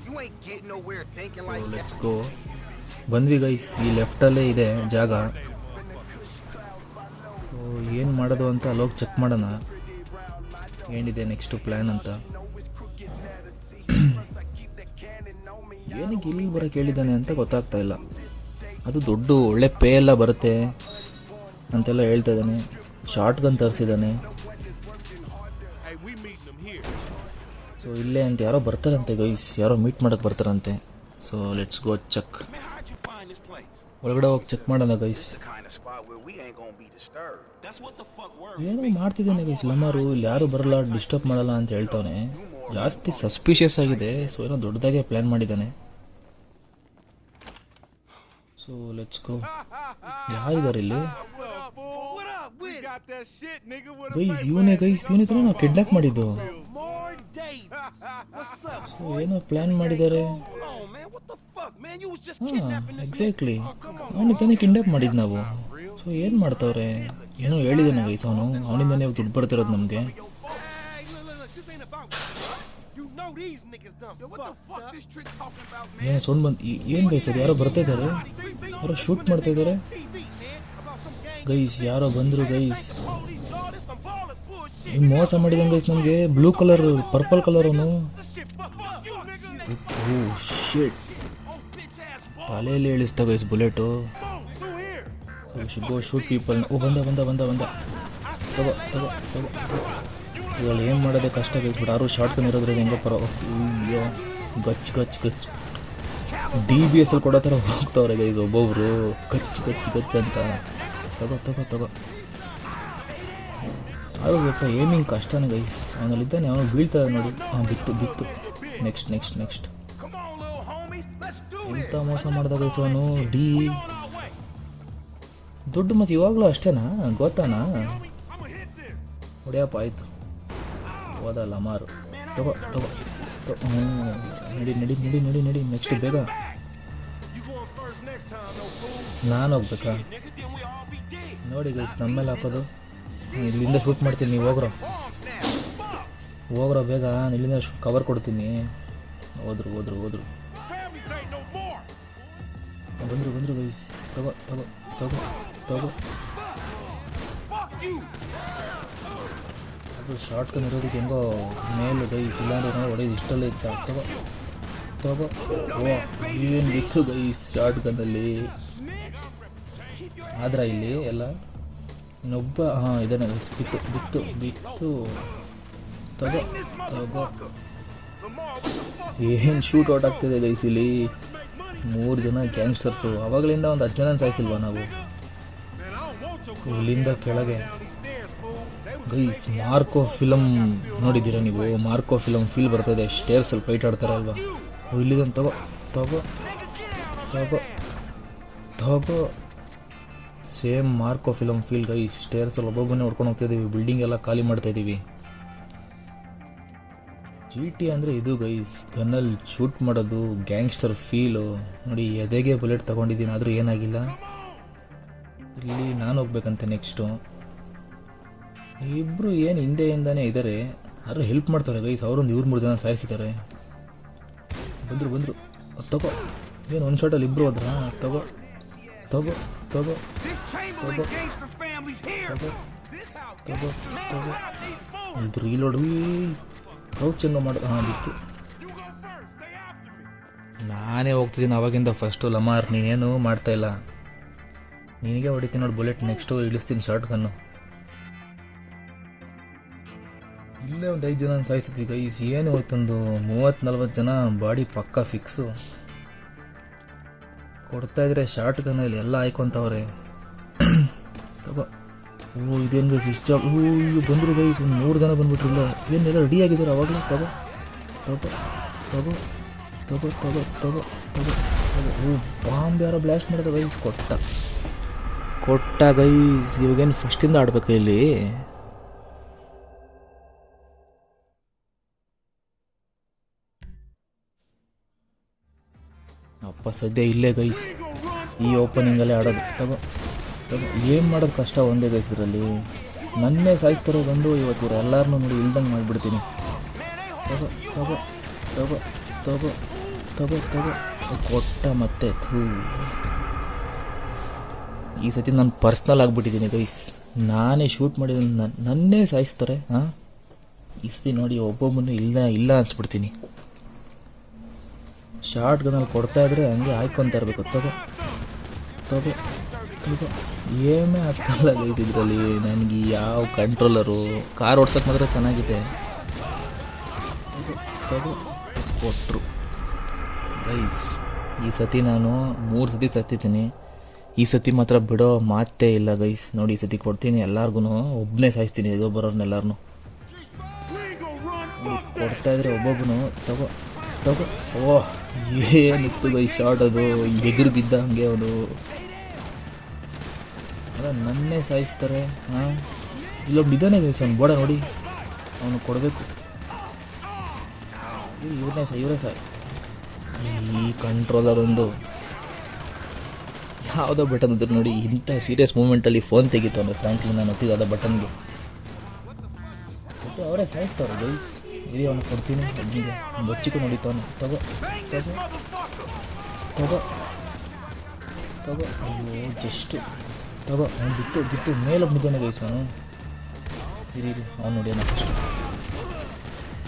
You ain't getting nowhere thinking like that. Let's go. ಬಂದ್ವಿ guys, ಈ ಲೆಫ್ಟಲ್ಲೇ ಇದೆ ಜಾಗ. So ಏನು ಮಾಡೋದು ಅಂತ ಅಲ್ಲೋಗಿ ಚೆಕ್ ಮಾಡೋಣ ಏನಿದೆ ನೆಕ್ಸ್ಟು ಪ್ಲ್ಯಾನ್ ಅಂತ. ಏನಕ್ಕೆ ಇಲ್ಲಿ ಬರೋಕ್ಕೆ ಹೇಳಿದ್ದಾನೆ ಅಂತ ಗೊತ್ತಾಗ್ತಾ ಇಲ್ಲ. ಅದು ದೊಡ್ಡ ಒಳ್ಳೆ ಪೇ ಎಲ್ಲ ಬರುತ್ತೆ ಅಂತೆಲ್ಲ ಹೇಳ್ತಾ ಇದ್ದಾನೆ. Short gun ತರಿಸಿದ್ದಾನೆ. ಸೊ ಇಲ್ಲೇ ಅಂತ ಯಾರೋ ಬರ್ತಾರಂತೆ ಗೈಸ್, ಯಾರೋ ಮೀಟ್ ಮಾಡೋಕ್ಕೆ ಬರ್ತಾರಂತೆ. So let's go check. Man, how'd you find this place? ಒಳಗಡೆ ಹೋಗಿ ಚೆಕ್ ಮಾಡೋಣ guys. The kind of spot where we ain't gonna be disturbed. That's what the fuck word. ಏನೋ ಮಾಡ್ತಿದ್ದಾನೆ ಗೈಸ್ ಲಮಾರು. ಇಲ್ಲಿ ಯಾರು ಬರಲ್ಲ, ಡಿಸ್ಟರ್ಬ್ ಮಾಡಲ್ಲ ಅಂತ ಹೇಳ್ತಾವನೆ. ಜಾಸ್ತಿ ಸಸ್ಪಿಷಿಯಸ್ ಆಗಿದೆ. ಸೊ ಏನೋ ದೊಡ್ಡದಾಗೆ ಪ್ಲ್ಯಾನ್ ಮಾಡಿದ್ದಾನೆ. ಸೊ ಲೆಟ್ಸ್ ಗೋ. ಯಾರಿದ್ದಾರೆ ಇಲ್ಲಿ ಗೈಸ್? ಇವನೇ ಗೈಸ್, ಇವನೇ ತಾನೇ ನಾವು ಕಿಡ್ನಾಪ್ ಮಾಡಿದ್ದು. More Davis. What's up? So ಏನೋ ಪ್ಲ್ಯಾನ್ ಮಾಡಿದ್ದಾರೆ. Hold on, man. What the fuck, man? You was just ಹಾಂ kidnapping this exactly, nigga. Oh, come on. ಅವನಿಗೆ ತಾನೇ ಕಿಡ್ನಾಪ್ ಮಾಡಿದ್ದು ನಾವು. ಸೊ ಏನು ಮಾಡ್ತಾವ್ರೆ ಏನೋ ಹೇಳಿದ್ದಾನೆ ಗೈಸ್ ಅವನು. ಅವನಿಂದನೇ ದುಡ್ಡು ಬರ್ತಿರೋದು ನಮಗೆ. Hey, look. This ain't about you. You know these niggas dumb. Yo, what the fuck this trick talking about, man? ಏನು ಸೌಂಡ್ ಬಂದು ಏನು ಗೈಸ್? ಅದು ಯಾರೋ ಬರ್ತಾ ಇದ್ದಾರೆ, ಯಾರೋ ಶೂಟ್ ಮಾಡ್ತಾ ಇದ್ದಾರೆ TV, man. About some gang. Guys. ಯಾರೋ ಬಂದರು guys. Police, dog. This some ballers bullshit. ಹಿಂಗೆ ಮೋಸ ಮಾಡಿದಂಗೆ ಗೈಸ್ ನಮಗೆ. ಬ್ಲೂ ಕಲರ್, ಪರ್ಪಲ್ ಕಲರ್ ಅವನು. This shit fuck you, nigga. Oh shit, Oh, bitch ass ball. ತಲೆಯಲ್ಲಿ ಇಳಿಸ್ತಾ guys bullet. Through here. So go shoot people. Oh ಬಂದ ತಗೋ ಇದ್ರಲ್ಲಿ ಏನು ಮಾಡೋದೇ ಕಷ್ಟ ಗೈಸ್. ಬಟ್ ಯಾರು ಶಾರ್ಟ್ ಗನ್ ಇರೋದ್ರಿಂದ ಹೆಂಗೋ ಪರ. ಅಯ್ಯೋ ಗಚ್ DBS ಅಲ್ಲಿ ಕೊಡೋ ಥರ ಹೋಗ್ತಾವ್ರೆ ಗೈಸ್ ಒಬ್ಬೊಬ್ರು. ಗಚ್ ಅಂತ. ತಗೋ ಅದು ಸ್ವಲ್ಪ ಏಮಿಂಗ್ ಕಷ್ಟನೇ ಗೈಸ್. ಅವನಲ್ಲಿದ್ದಾನೆ, ಅವನು ಬೀಳ್ತಾರೆ ನೋಡಿ. ಹಾಂ ಬಿತ್ತು. Next Come on, little homie. Let's do this. ಎಂಥ ಮೋಸ ಮಾಡ್ದ ಗೈಸ್ ಅವನು. ದುಡ್ಡು ಮತ್ತು ಇವಾಗಲೂ ಅಷ್ಟೇನಾ ಗೊತ್ತಾನಾ? ಹೊಡೆಯಪ್ಪ ಆಯಿತು. ಹೋದ ಲಮಾರು. ತಗೋ ನಡಿ ನೆಕ್ಸ್ಟ್ ಬೇಗ. ನಾನು ಹೋಗ್ಬೇಕಾ? ನೋಡಿ ಗೈಸ್ ನಮ್ಮೇಲೆ ಹಾಕೋದು. ಇಲ್ಲಿಂದ ಶೂಟ್ ಮಾಡ್ತೀನಿ, ನೀವು ಹೋಗ್ರೋ ಬೇಗ. ನಾನು ಇಲ್ಲಿಂದ ಕವರ್ ಕೊಡ್ತೀನಿ. ಹೋದ್ರು ಬಂದರು ಗೈಸ್. ತಗೋ ಅದು ಶಾರ್ಟ್ ಗನ್ ಇರೋದಕ್ಕೆ ಹೆಂಗೋ ಮೇಲು ಗೈಸ್. ಇಲ್ಲಾಂದ್ರೆ ನಾವು ಹೊಡೆಯೋದು ಇಷ್ಟಲ್ಲೇ ಇತ್ತ. ತಗೋ ಓ ಏನು ಬಿತ್ತು ಗೈಸ್ ಶಾರ್ಟ್ ಗನ್ನಲ್ಲಿ. ಆದ್ರೆ ಇಲ್ಲಿ ಎಲ್ಲ ಇನ್ನೊಬ್ಬ ಹಾಂ ಇದಾನೆ ಗೈಸ್. ಬಿತ್ತು. ತಗೋ ಏನು ಶೂಟ್ ಔಟ್ ಆಗ್ತಿದೆ ಗೈಸ್ ಇಲ್ಲಿ. 3 ಜನ ಗ್ಯಾಂಗ್ಸ್ಟರ್ಸು. ಅವಾಗಲಿಂದ ಒಂದು 10 ಜನ ಸಾಯಿಸಿಲ್ವಾ ನಾವು? ಇಲ್ಲಿಂದ ಕೆಳಗೆ ಗೈಸ್ ಮಾರ್ಕೋ ಫಿಲಮ್ ನೋಡಿದ್ದೀರಾ ನೀವು? ಮಾರ್ಕೋ ಫಿಲಮ್ ಫೀಲ್ ಬರ್ತದೆ. ಸ್ಟೇರ್ಸಲ್ಲಿ ಫೈಟ್ ಆಡ್ತಾರೆ ಅಲ್ವಾ? ಇಲ್ಲಿದೊಂದು ತಗೋ ತಗೋ ತಗೋ ತಗೋ. Same Marco film feel guys. ಸ್ಟೇರ್ಸಲ್ಲಿ ಒಬ್ಬೊಬ್ಬನೇ ಹೊಡ್ಕೊಂಡು ಹೋಗ್ತಾಯಿದ್ದೀವಿ, ಬಿಲ್ಡಿಂಗ್ ಎಲ್ಲ ಖಾಲಿ ಮಾಡ್ತಾಯಿದ್ದೀವಿ. GTA ಅಂದರೆ ಇದು ಗೈಸ್, ಗನ್ನಲ್ಲಿ ಶೂಟ್ ಮಾಡೋದು, ಗ್ಯಾಂಗ್ಸ್ಟರ್ ಫೀಲು ನೋಡಿ. ಎದೆಗೆ ಬುಲೆಟ್ ತೊಗೊಂಡಿದ್ದೀನಿ ಆದರೂ ಏನಾಗಿಲ್ಲ. ಇಲ್ಲಿ ನಾನು ಹೋಗ್ಬೇಕಂತೆ ನೆಕ್ಸ್ಟು. ಇಬ್ಬರು ಏನು ಹಿಂದೆಯಿಂದಾನೇ ಇದ್ದಾರೆ, ಯಾರು ಹೆಲ್ಪ್ ಮಾಡ್ತಾರೆ ಗೈಸ್. ಅವರೊಂದು 2-3 ಜನ ಸಾಯಿಸಿದ್ದಾರೆ. ಬಂದರು ತಗೋ. ಏನು ಒಂದು ಶಾಟಲ್ಲಿ ಇಬ್ಬರು ಹೋದ್ರಾ? ತಗೋ ತಗೋ ತಗೋ ತಗೋ ತಗೋ ತಗೋ. ಇದು ರೀಲೋಡ್ ಕ್ರೌಚ್ ಹೆಂಗ ಮಾಡೋದು? ಹಾಂ ಬಿತ್ತು. ನಾನೇ ಹೋಗ್ತಿದ್ದೀನಿ ಅವಾಗಿಂದ ಫಸ್ಟು. ಲಮಾರ್ ನೀನೇನು ಮಾಡ್ತಾಯಿಲ್ಲ, ನಿನಗೆ ಹೊಡಿತೀನಿ ನೋಡಿ ಬುಲೆಟ್. ನೆಕ್ಸ್ಟು ಇಳಿಸ್ತೀನಿ ಶಾರ್ಟ್ ಗನ್ನು. ಇಲ್ಲೇ ಒಂದು 5 ಜನ ಸಾಯಿಸಿದ್ವಿ ಗೈಸ್. ಏನು ಹೋಯ್ತೊಂದು 30-40 ಜನ ಬಾಡಿ ಪಕ್ಕ ಫಿಕ್ಸು. ಕೊಡ್ತಾಯಿದ್ರೆ ಶಾರ್ಟ್ ಗನ್ನಲ್ಲಿ ಎಲ್ಲ ಆಯ್ಕೊತವ್ರೆ. ತಗೋ. ಇದೇನು ಗೈಸ್ ಇಷ್ಟ? ಬಂದರು ಗೈಸ್, ಒಂದು 3 ಜನ ಬಂದ್ಬಿಟ್ರಿಲ್ಲ. ಏನೆಲ್ಲ ರೆಡಿ ಆಗಿದ್ದಾರೆ ಅವಾಗಲೇ. ತಗೋ ತಗೋ ತಗೋ ತಗೋ ತಗೋ ತಗೋ ತಗೋ ತಗೋ. ಬಾಂಬ್ ಯಾರೋ ಬ್ಲಾಸ್ಟ್ ಮಾಡಿದ ಗೈಸ್. ಕೊಟ್ಟ ಗೈಸ್. ಇವಾಗೇನು ಫಸ್ಟಿಂದ ಆಡ್ಬೇಕು ಇಲ್ಲಿ? ಅಪ್ಪ ಸದ್ಯ ಇಲ್ಲೇ ಗೈಸ್, ಈ ಓಪನಿಂಗಲ್ಲೇ ಆಡೋದು. ತಗೋ ತಗೋ. ಏನು ಮಾಡೋದು ಕಷ್ಟ ಒಂದೇ ಗೈಸ್ ಇದರಲ್ಲಿ. ನನ್ನೇ ಸಾಯಿಸ್ತಾರೆ ಬಂದು. ಇವತ್ತು ಇವ್ರು ಎಲ್ಲರನ್ನೂ ನೋಡಿ ಇಲ್ದಂಗೆ ಮಾಡಿಬಿಡ್ತೀನಿ. ತಗೋ ತಗೋ ತಗೋ ತಗೋ ತಗೋ ತಗೋ. ಕೊಟ್ಟ ಮತ್ತೆ. ಈ ಸತಿ ನಾನು ಪರ್ಸ್ನಲ್ ಆಗಿಬಿಟ್ಟಿದ್ದೀನಿ ಗೈಸ್. ನಾನೇ ಶೂಟ್ ಮಾಡಿದ್ದೀನಿ, ನನ್ನೇ ಸಾಯಿಸ್ತಾರೆ. ಹಾಂ, ಈ ಸತಿ ನೋಡಿ ಒಬ್ಬೊಬ್ಬನು ಇಲ್ಲ ಅನ್ಸ್ಬಿಡ್ತೀನಿ. ಶಾರ್ಟ್ ಗನ್ನಲ್ಲಿ ಕೊಡ್ತಾಯಿದ್ರೆ ಹಂಗೆ ಆಯ್ಕೊತಾ ಇರಬೇಕು. ತಗೋ ತಗೋ ತಗೋ. ಏನೇ ಆಗ್ತಾಯಿಲ್ಲ ಗೈಸ್ ಇದರಲ್ಲಿ. ನನಗೆ ಯಾವ ಕಂಟ್ರೋಲರು, ಕಾರ್ ಓಡ್ಸೋಕ್ಕೆ ಮಾತ್ರ ಚೆನ್ನಾಗಿದೆ. ತಗೋ ಕೊಟ್ಟರು ಗೈಸ್. ಈ ಸತಿ ನಾನು 3 ಸತಿ ಸತ್ತಿದ್ದೀನಿ. ಈ ಸತಿ ಮಾತ್ರ ಬಿಡೋ ಮಾತೇ ಇಲ್ಲ ಗೈಸ್. ನೋಡಿ ಈ ಸತಿ ಕೊಡ್ತೀನಿ ಎಲ್ಲಾರ್ಗು. ಒಬ್ಬನೇ ಸಾಯಿಸ್ತೀನಿ ಇದೋ ಬರೋರ್ನೆಲ್ಲರೂ. ಕೊಡ್ತಾಯಿದ್ರೆ ಒಬ್ಬೊಬ್ಬನು. ತಗೋ ತಗೋ. ಓಹ್ ಏನಿತ್ತು ಗೈಸ್ ಶಾರ್ಟ್ ಅದು. ಎದುರು ಬಿದ್ದ ಹಂಗೆ ಅವನು. ಅಲ್ಲ ನನ್ನೇ ಸಾಯಿಸ್ತಾರೆ. ಹಾಂ, ಇಲ್ಲೊಬ್ಬ ಇದ್ದಾನೆ ಗೈಸ್, ಅವ್ನು ಬೋಡ ನೋಡಿ. ಅವನು ಕೊಡಬೇಕು. ಇವರೇ ಸಾಯಿ. ಈ ಕಂಟ್ರೋಲರ್ ಒಂದು ಯಾವುದೋ ಬಟನ್ ಇದ್ರು ನೋಡಿ. ಇಂಥ ಸೀರಿಯಸ್ ಮೂಮೆಂಟಲ್ಲಿ ಫೋನ್ ತೆಗಿತಾನೆ ಫ್ರ್ಯಾಂಕ್ಲಿನ್. ನಾನು ಒತ್ತಿದ ಬಟನ್ಗೆ ಮತ್ತು ಅವರೇ ಸಾಯಿಸ್ತವ್ರೆ ಗೈಸ್. ಇರಿ ಅವನು ಕೊಡ್ತೀನಿ ಒಬ್ಬನಿಗೆ. ಬಚ್ಚಿಕೊಂಡು ಹೊಡಿತಾವನು. ತಗೋ ತಗೋ ತಗೋ ತಗೋ. ಅಯ್ಯೋ ಜಸ್ಟ್ ತಗೋ. ಅವ್ನು ಬಿತ್ತು ಮೇಲೊಬ್ಬನಿದ್ದಾನೆ ಗೈಸ್. ಅವನು ಇರಿ ಅವ್ನು ನೋಡಿ ಅವನು ಫಸ್ಟ್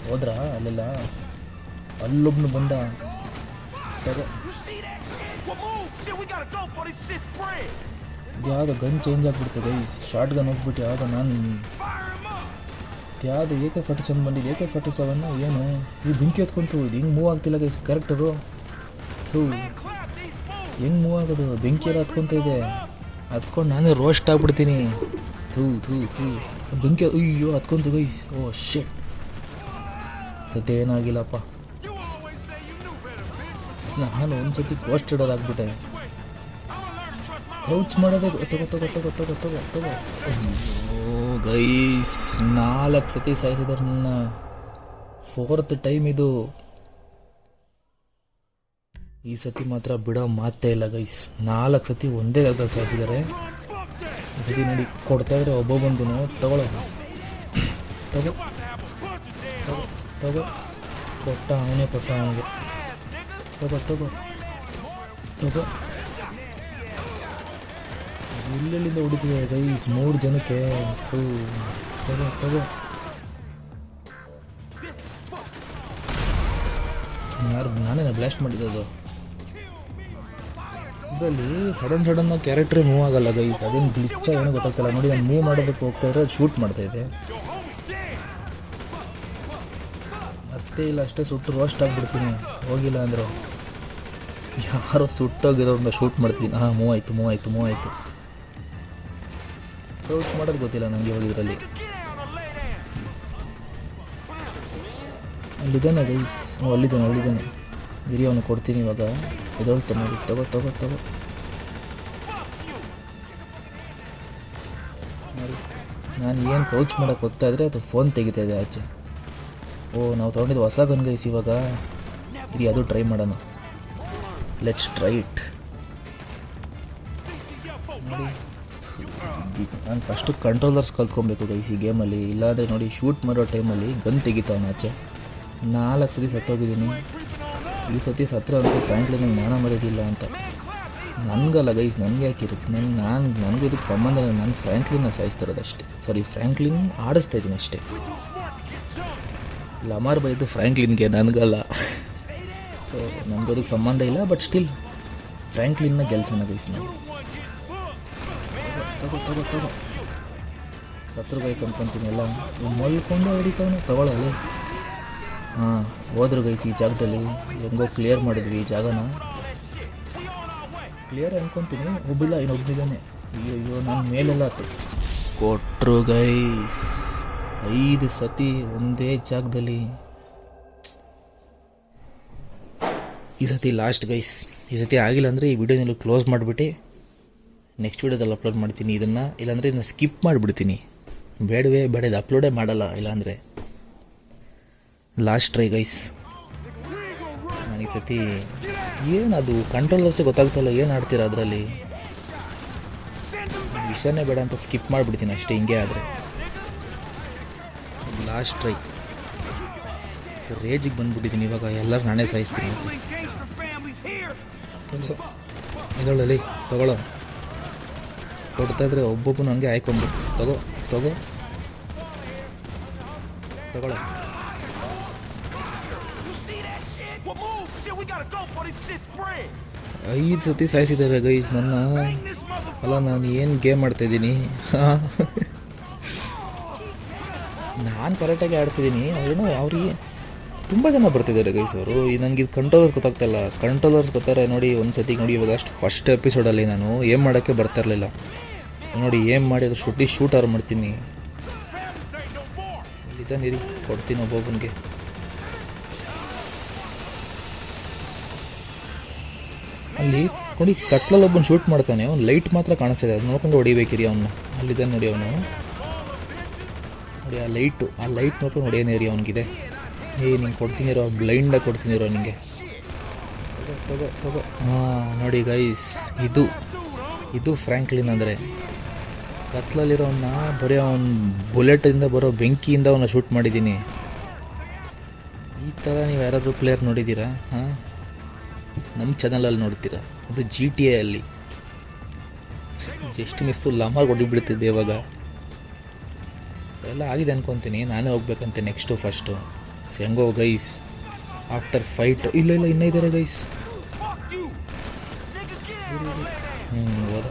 ಹೋದ್ರಾ? ಅಲ್ಲೆಲ್ಲ ಅಲ್ಲೊಬ್ಬನು ಬಂದ. ತಗೋ. ಯಾವುದೋ ಗನ್ ಚೇಂಜ್ ಆಗಿಬಿಡ್ತು ಗೈಸ್. ಶಾರ್ಟ್ ಗನ್ ಹೋಗ್ಬಿಟ್ಟು ಯಾವುದೋ ಯಾವುದು AK-47 ಬಂದಿದ್ದು. AK-47 ಏನು ಈ ಬೆಂಕಿ ಹೊತ್ಕೊಂತು. ಇದು ಹಿಂಗೆ ಮೂವ್ ಆಗ್ತಿಲ್ಲ ಗೈಸ್ ಕ್ಯಾರೆಕ್ಟರು. ಹೆಂಗೆ ಮೂವ್ ಆಗೋದು? ಬೆಂಕಿ ಎಲ್ಲ ಹತ್ಕೊತ ಇದೆ. ಹತ್ಕೊಂಡು ನಾನೇ ರೋಸ್ಟ್ ಆಗಿಬಿಡ್ತೀನಿ. ಬೆಂಕಿ ಅಯ್ಯೋ ಹತ್ಕೊಂತು ಗೈಸ್. ಓ ಶಿಟ್. ಸದ್ಯ ಏನಾಗಿಲ್ಲಪ್ಪ. ನಾನು ಒಂದು ಸತಿ ಪೋಸ್ಟೆಡ್ ಆಗಿಬಿಟ್ಟೆ. ಕ್ರೌಚ್ ಮಾಡೋದೇ. ತಗೋ ತಗೋ ತಗೋ ತಗೋ ತಗೋ ತಗೋ. ಅಯ್ಯೋ ಗೈಸ್ 4 ಸತಿ ಸಾಯಿಸಿದಾರೆ ನನ್ನ. 4th ಟೈಮ್ ಇದು. ಈ ಸತಿ ಮಾತ್ರ ಬಿಡೋ ಮಾತೇ ಇಲ್ಲ ಗೈಸ್. 4 ಸತಿ ಒಂದೇ ಜಾಗದಲ್ಲಿ ಸಾಯಿಸಿದ್ದಾರೆ. ಈ ಸತಿ ನೋಡಿ ಕೊಡ್ತಾಯಿದ್ರೆ ಒಬ್ಬೊಬ್ಬಂದು. ತಗೊಳ್ಳೋ. ತಗೋ ತಗೋ ತಗೋ. ಕೊಟ್ಟ ಅವನಿಗೆ. ತಗೋ ತಗೋ ತಗೋ. ಎಲ್ಲೆಲ್ಲಿಂದ ಹೊಡಿತಿದೆ ಗೈಸ್ 3 ಜನಕ್ಕೆ. ತಗೋ ತಗೋ. ನಾನೇನ ಬ್ಲಾಸ್ಟ್ ಮಾಡಿದ್ದು. ಇದರಲ್ಲಿ ಸಡನ್ ಕ್ಯಾರೆಕ್ಟ್ರೇ ಮೂವ್ ಆಗಲ್ಲ ಗೈಸ್. ಅದೇನು ಗ್ಲಿಚ್ಚ ಏನೋ ಗೊತ್ತಾಗ್ತಿಲ್ಲ ನೋಡಿ. ನಾನು ಮೂವ್ ಮಾಡೋದಕ್ಕೆ ಹೋಗ್ತಾಯಿದ್ರೆ ಶೂಟ್ ಮಾಡ್ತಾಯಿದ್ದೆ. ಮತ್ತೆ ಇಲ್ಲ ಅಷ್ಟೇ ಸುಟ್ಟು ರೋಸ್ಟ್ ಆಗಿಬಿಡ್ತೀನಿ. ಹೋಗಿಲ್ಲ ಅಂದರೆ ಯಾರೋ ಸುಟ್ಟೋಗಿರೋರನ್ನ ಶೂಟ್ ಮಾಡ್ತೀನಿ. ಹಾಂ ಮೂವ್ ಆಯಿತು. ಕ್ರೌಚ್ ಮಾಡೋದು ಗೊತ್ತಿಲ್ಲ ನನಗೆ ಇವಾಗ ಇದರಲ್ಲಿ. ಅಲ್ಲಿದ್ದಾನೆ ಗೈಸ್, ಅಲ್ಲಿದ್ದಾನೆ ಇರಿ, ಅವನು ಕೊಡ್ತೀನಿ ಇವಾಗ. ಎದೊಳ್ತಾನೆ ನೋಡಿ, ತಗೋ ನೋಡಿ. ನಾನು ಏನು ಪೌಚ್ ಮಾಡೋಕ್ಕೆ ಹೋಗ್ತಾ ಇದ್ರೆ ಅದು ಫೋನ್ ತೆಗಿತಾ ಇದೆ ಆಚೆ. ನಾವು ತೊಗೊಂಡಿದ್ದು ಹೊಸ ಗನ್ ಗೈಸ್. ಇವಾಗ ಇರಿ, ಅದು ಟ್ರೈ ಮಾಡೋಣ. Let's try it. ನೋಡಿ, ನಾನು ಫಸ್ಟು ಕಂಟ್ರೋಲರ್ಸ್ ಕಲ್ತ್ಕೊಬೇಕು ಗೈಸ್ ಈ ಗೇಮಲ್ಲಿ. ಇಲ್ಲಾಂದರೆ ನೋಡಿ, ಶೂಟ್ ಮಾಡೋ ಟೈಮಲ್ಲಿ ಗನ್ ತೆಗಿತಾವನ ಆಚೆ. 4 ಸತಿ ಸತ್ತೋಗಿದ್ದೀನಿ. ಈ ಸತಿ ಸತ್ರ ಅಂತ ಫ್ರ್ಯಾಂಕ್ಲಿನ್ ಮಾನ ಮರ್ಯಾದಿಲ್ಲ ಅಂತ. ನನಗಲ್ಲ ಗೈಸ್, ನನಗೆ ಯಾಕಿರುತ್ತೆ? ನನಗೂ ಇದಕ್ಕೆ ಸಂಬಂಧ ಇಲ್ಲ. ನಾನು ಫ್ರ್ಯಾಂಕ್ಲಿನ್ನ ಸಾಯಿಸ್ತಿರೋದು ಅಷ್ಟೇ. ಸಾರಿ, ಫ್ರ್ಯಾಂಕ್ಲಿನ್ ಆಡಿಸ್ತಾ ಇದ್ದೀನಿ ಅಷ್ಟೇ. ಲಮಾರ್ ಬೈದು ಫ್ರ್ಯಾಂಕ್ಲಿನ್ಗೆ, ನನಗಲ್ಲ. ಸೊ ನನಗೂ ಅದಕ್ಕೆ ಸಂಬಂಧ ಇಲ್ಲ. ಬಟ್ ಸ್ಟಿಲ್ ಫ್ರ್ಯಾಂಕ್ಲಿನ್ನ ಗೆಲ್ಸೋಣ ಗೈಸ್. ನಾನು ತಗೋ ಸತ್ರು ಗೈಸ್ ಅನ್ಕೊತೀನಿ. ಎಲ್ಲ ಮಲ್ಕೊಂಡು ಹೊಡಿತಾವನೆ. ತಗೊಳ್ಳಲಿ. ಹೋದ್ರು ಗೈಸ್ ಈ ಜಾಗದಲ್ಲಿ. ಹೆಂಗೋ ಕ್ಲಿಯರ್ ಮಾಡಿದ್ವಿ ಈ ಜಾಗನ. ಕ್ಲಿಯರ್ ಅನ್ಕೊತೀನಿ. ಒಬ್ಬಿಲ್ಲ, ಇನ್ನೊಬ್ಬನಿದ್ದಾನೆ. ಅಯ್ಯೋ ನಾನು ಮೇಲೆಲ್ಲ ಕೊಟ್ಟರು ಗೈಸ್ 5 ಸತಿ ಒಂದೇ ಜಾಗದಲ್ಲಿ. ಈ ಸತಿ ಲಾಸ್ಟ್ ಗೈಸ್. ಈ ಸತಿ ಆಗಿಲ್ಲ ಅಂದರೆ ಈ ವಿಡಿಯೋನೆಲ್ಲ ಕ್ಲೋಸ್ ಮಾಡಿಬಿಟ್ಟು ನೆಕ್ಸ್ಟ್ ವಿಡಿಯೋದಲ್ಲಿ ಅಪ್ಲೋಡ್ ಮಾಡ್ತೀನಿ ಇದನ್ನು. ಇಲ್ಲಾಂದರೆ ಇದನ್ನು ಸ್ಕಿಪ್ ಮಾಡಿಬಿಡ್ತೀನಿ. ಬೇಡ, ಇದು ಅಪ್ಲೋಡೇ ಮಾಡಲ್ಲ ಇಲ್ಲಾಂದರೆ. Last try guys. ನಾನು ಈ ಸತಿ ಏನದು ಕಂಟ್ರೋಲರ್ಸೇ ಗೊತ್ತಾಗ್ತಾಯಿಲ್ಲ, ಏನು ಆಡ್ತೀರಾ ಅದರಲ್ಲಿ? ವಿಷಯನೇ ಬೇಡ ಅಂತ ಸ್ಕಿಪ್ ಮಾಡಿಬಿಡ್ತೀನಿ ಅಷ್ಟೇ. ಹಿಂಗೆ ಆದರೆ ಲಾಸ್ಟ್ ಟ್ರೈ. ರೇಜಿಗೆ ಬಂದುಬಿಟ್ಟಿದ್ದೀನಿ ಇವಾಗ. ಎಲ್ಲರೂ ನಾನೇ ಸಾಯಿಸ್ತೀನಿ. ಇದೊಳ್ಳಲ್ಲಿ ತಗೊಳ್ಳೋ. ಕೊಡ್ತಾಯಿದ್ರೆ ಒಬ್ಬೊಬ್ಬನು ಹಂಗೆ ಆಯ್ಕೊಂಬಿಟ್ಟು ತಗೋ. 5 ಸತಿ ಸಾಯಿಸಿದ್ದಾರೆ ಗೈಸ್ ನನ್ನ. ಅಲ್ಲ, ನಾನು ಏನು ಗೇಮ್ ಆಡ್ತಾಯಿದ್ದೀನಿ? ನಾನು ಕರೆಕ್ಟಾಗಿ ಆಡ್ತಿದ್ದೀನಿ. ಏನೋ ಅವ್ರಿಗೆ ತುಂಬ ಜನ ಬರ್ತಿದ್ದಾರೆ ಗೈಸ್ ಅವರು. ನನಗೆ ಕಂಟ್ರೋಲರ್ಸ್ ಗೊತ್ತಾಗ್ತಾಯಿಲ್ಲ. ಕಂಟ್ರೋಲರ್ಸ್ ಗೊತ್ತಾರೆ ನೋಡಿ. ಒಂದು ಸತಿ ನೋಡಿ, ಇವಾಗ ಅಷ್ಟು ಫಸ್ಟ್ ಎಪಿಸೋಡಲ್ಲಿ ನಾನು ಏಮ್ ಮಾಡೋಕ್ಕೆ ಬರ್ತಾ ಇರಲಿಲ್ಲ ನೋಡಿ. ಏಮ್ ಮಾಡಿ ಅದು ಶೂಟ್ ಆರ್ ಮಾಡ್ತೀನಿ. ಇದ್ದಾನೆ, ಇರಿ ಕೊಡ್ತೀನಿ ಒಬ್ಬೊಬ್ಬನಿಗೆ. ಅಲ್ಲಿ ನೋಡಿ, ಕತ್ಲಲ್ಲಿ ಒಬ್ಬನು ಶೂಟ್ ಮಾಡ್ತಾನೆ. ಅವ್ನು ಲೈಟ್ ಮಾತ್ರ ಕಾಣಿಸ್ತಿದೆ, ಅದು ನೋಡ್ಕೊಂಡು ಹೊಡಿಬೇಕಿರಿ ಅವನ್ನ. ಅಲ್ಲಿದ್ದಾನೆ ನೋಡಿ ಅವನು. ನೋಡಿ ಆ ಲೈಟ್ ನೋಡ್ಕೊಂಡು ಹೊಡಿಯೋನೇರಿ ಅವನಿಗಿದೆ. ನಿಂಗೆ ಕೊಡ್ತೀನಿರೋ, ಬ್ಲೈಂಡಾಗಿ ಕೊಡ್ತೀನಿರೋ ನಿಂಗೆ. ತಗೋ. ನೋಡಿ ಗೈಸ್, ಇದು ಫ್ರ್ಯಾಂಕ್ಲಿನ್ ಅಂದರೆ. ಕತ್ಲಲ್ಲಿರೋವನ್ನ ಬರೀ ಅವನ ಬುಲೆಟಿಂದ ಬರೋ ಬೆಂಕಿಯಿಂದ ಅವನ್ನ ಶೂಟ್ ಮಾಡಿದ್ದೀನಿ. ಈ ಥರ ನೀವು ಯಾರಾದರೂ ಪ್ಲೇಯರ್ ನೋಡಿದ್ದೀರಾ? ನಮ್ಮ ಚಾನಲಲ್ಲಿ ನೋಡ್ತೀರಾ? ಅದು GTA ಅಲ್ಲಿ ಜಸ್ಟ್ ಮಿಸ್ಸು ಲಮಾರ್ ಹೊಡಿಬಿಡ್ತಿದ್ದೆ ಇವಾಗ. ಸೊ ಎಲ್ಲ ಆಗಿದೆ ಅನ್ಕೊತೀನಿ. ನಾನೇ ಹೋಗ್ಬೇಕಂತೆ ಫಸ್ಟು. ಸೊ ಹೆಂಗೋ ಗೈಸ್, ಆಫ್ಟರ್ ಫೈಟ್ ಇಲ್ಲ ಇನ್ನೂ ಇದ್ದಾರೆ ಗೈಸ್. ಹೋದ.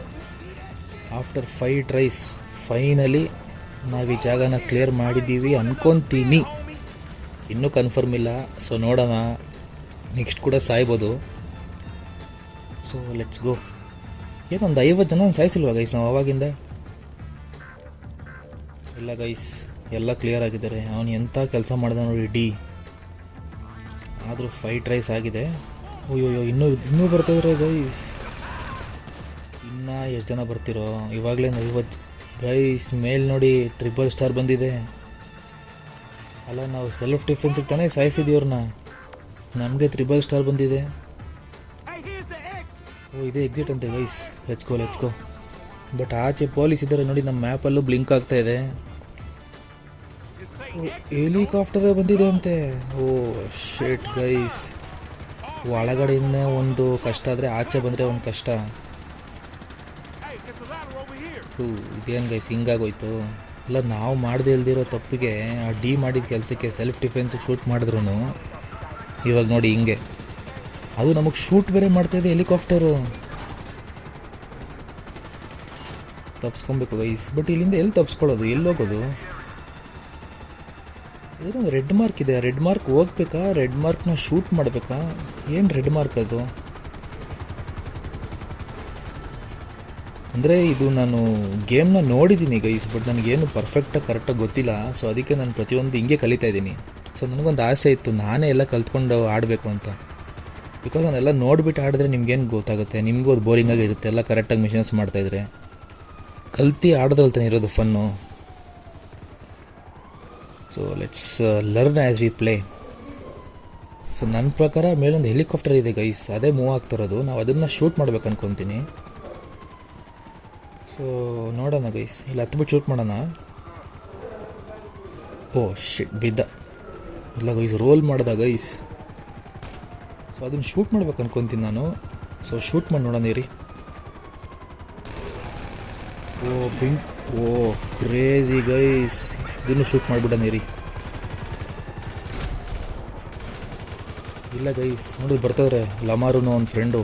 ಆಫ್ಟರ್ 5 ಟ್ರೈಸ್ ಫೈನಲಿ ನಾವು ಈ ಜಾಗನ ಕ್ಲಿಯರ್ ಮಾಡಿದ್ದೀವಿ ಅನ್ಕೊತೀನಿ. ಇನ್ನೂ ಕನ್ಫರ್ಮ್ ಇಲ್ಲ. ಸೊ ನೋಡೋಣ, ನೆಕ್ಸ್ಟ್ ಕೂಡ ಸಾಯ್ಬೋದು. ಸೊ ಲೆಟ್ಸ್ ಗೋ. ಏನೊಂದು 50 ಜನ ಸಾಯಿಸಿಲ್ವಾ ಗೈಸ್ ನಾವು ಅವಾಗಿಂದ? ಇಲ್ಲ ಗೈಸ್, ಎಲ್ಲ ಕ್ಲಿಯರ್ ಆಗಿದ್ದಾರೆ. ಅವನು ಎಂಥ ಕೆಲಸ ಮಾಡಿದ ನೋಡಿ. ಆದರೂ 5 ಟ್ರೈಸ್ ಆಗಿದೆ. ಅಯ್ಯೋ ಇನ್ನೂ ಬರ್ತಿದ್ರೆ ಗೈಸ್. ಇನ್ನೂ ಎಷ್ಟು ಜನ ಬರ್ತಿರೋ? ಇವಾಗಲೇ 50 ಗೈಸ್. ಮೇಲ್ ನೋಡಿ, 3 ಸ್ಟಾರ್ ಬಂದಿದೆ. ಅಲ್ಲ, ನಾವು ಸೆಲ್ಫ್ ಡಿಫೆನ್ಸಿಗೆ ತಾನೇ ಸಾಯಿಸಿದ್ದೀವ್ರನ್ನ. ನಮಗೆ 3 ಸ್ಟಾರ್ ಬಂದಿದೆ. ಇದೇ ಎಕ್ಸಿಟ್ ಅಂತೆ ಗೈಸ್. Let's go. ಬಟ್ ಆಚೆ ಪೊಲೀಸ್ ಇದ್ದಾರೆ ನೋಡಿ. ನಮ್ಮ ಮ್ಯಾಪಲ್ಲೂ ಬ್ಲಿಂಕ್ ಆಗ್ತಾ ಇದೆ. ಹೆಲಿಕಾಪ್ಟರೇ ಬಂದಿದೆ ಅಂತೆ. ಶೇಟ್ ಗೈಸ್. ಒಳಗಡೆಯಿಂದ ಒಂದು ಕಷ್ಟ ಆದರೆ ಆಚೆ ಬಂದರೆ ಒಂದು ಕಷ್ಟ. ಇದೇನು ಗೈಸ್ ಹಿಂಗಾಗೋಯ್ತು? ಇಲ್ಲ, ನಾವು ಮಾಡದೆ ಇಲ್ದಿರೋ ತಪ್ಪಿಗೆ ಆ ಮಾಡಿದ ಕೆಲಸಕ್ಕೆ ಸೆಲ್ಫ್ ಡಿಫೆನ್ಸಿಗೆ ಶೂಟ್ ಮಾಡಿದ್ರು. ಇವಾಗ ನೋಡಿ ಹಿಂಗೆ. ಅದು ನಮಗೆ ಶೂಟ್ ಬೇರೆ ಮಾಡ್ತಾಯಿದೆ ಹೆಲಿಕಾಪ್ಟರು. ತಪ್ಸ್ಕೊಬೇಕು ಗೈಸ್. ಬಟ್ ಇಲ್ಲಿಂದ ಎಲ್ಲಿ ತಪ್ಸ್ಕೊಳ್ಳೋದು? ಎಲ್ಲಿ ಹೋಗೋದು? ಇದೊಂದು ರೆಡ್ ಮಾರ್ಕ್ ಇದೆ. ರೆಡ್ ಮಾರ್ಕ್ ಹೋಗ್ಬೇಕಾ? ರೆಡ್ ಮಾರ್ಕ್ನ ಶೂಟ್ ಮಾಡಬೇಕಾ? ಏನು ರೆಡ್ ಮಾರ್ಕ್ ಅದು? ಅಂದರೆ ಇದು ನಾನು ಗೇಮ್ನ ನೋಡಿದ್ದೀನಿ ಗೈಸ್. ಬಟ್ ನನಗೇನು ಕರೆಕ್ಟಾಗಿ ಗೊತ್ತಿಲ್ಲ. ಸೊ ಅದಕ್ಕೆ ನಾನು ಪ್ರತಿಯೊಂದು ಹಿಂಗೆ ಕಲಿತಾ ಇದ್ದೀನಿ. ಸೊ ನನಗೊಂದು ಆಸೆ ಇತ್ತು ನಾನೇ ಎಲ್ಲ ಕಲ್ತ್ಕೊಂಡು ಆಡಬೇಕು ಅಂತ. ಬಿಕಾಸ್ ನಾನೆಲ್ಲ ನೋಡಿಬಿಟ್ಟು ಆಡಿದ್ರೆ ನಿಮ್ಗೇನು ಗೊತ್ತಾಗುತ್ತೆ, ನಿಮಗೂ ಅದು ಬೋರಿಂಗಾಗಿ ಇರುತ್ತೆ. ಎಲ್ಲ ಕರೆಕ್ಟಾಗಿ ಮಿಷನ್ಸ್ ಮಾಡ್ತಾಯಿದ್ರೆ ಕಲ್ತು ಆಡೋದ್ರಲ್ಲಿ ತಾನೇ ಇರೋದು fun. So let's learn as we play. So ನನ್ನ ಪ್ರಕಾರ ಮೇಲೊಂದು ಹೆಲಿಕಾಪ್ಟರ್ ಇದೆ ಗೈಸ್, ಅದೇ ಮೂವ್ ಆಗ್ತಿರೋದು. ನಾವು ಅದನ್ನು ಶೂಟ್ ಮಾಡ್ಬೇಕು ಅನ್ಕೊತೀನಿ. ಸೊ ನೋಡೋಣ ಗೈಸ್, ಇಲ್ಲಿ ಹತ್ಬಿಟ್ಟು ಶೂಟ್ ಮಾಡೋಣ. ಓ ಶಿಟ್, ಬಿದ್ದ. ಇಲ್ಲ ಗೈಸ್, ರೋಲ್ ಮಾಡ್ದ ಗೈಸ್. ಸೊ ಅದನ್ನು ಶೂಟ್ ಮಾಡ್ಬೇಕು ಅನ್ಕೊತೀನಿ ನಾನು. ಸೊ ಶೂಟ್ ಮಾಡಿ ನೋಡೋಣ ರೀ. ಓ ಕ್ರೇಜಿ ಗೈಸ್, ಇದನ್ನು ಶೂಟ್ ಮಾಡಿಬಿಡೋಣ ರೀ. ಇಲ್ಲ ಗೈಸ್, ನೋಡಿದ್ರೆ ಬರ್ತವ್ರೆ ಲಮಾರುನು ಅವ್ನ ಫ್ರೆಂಡು.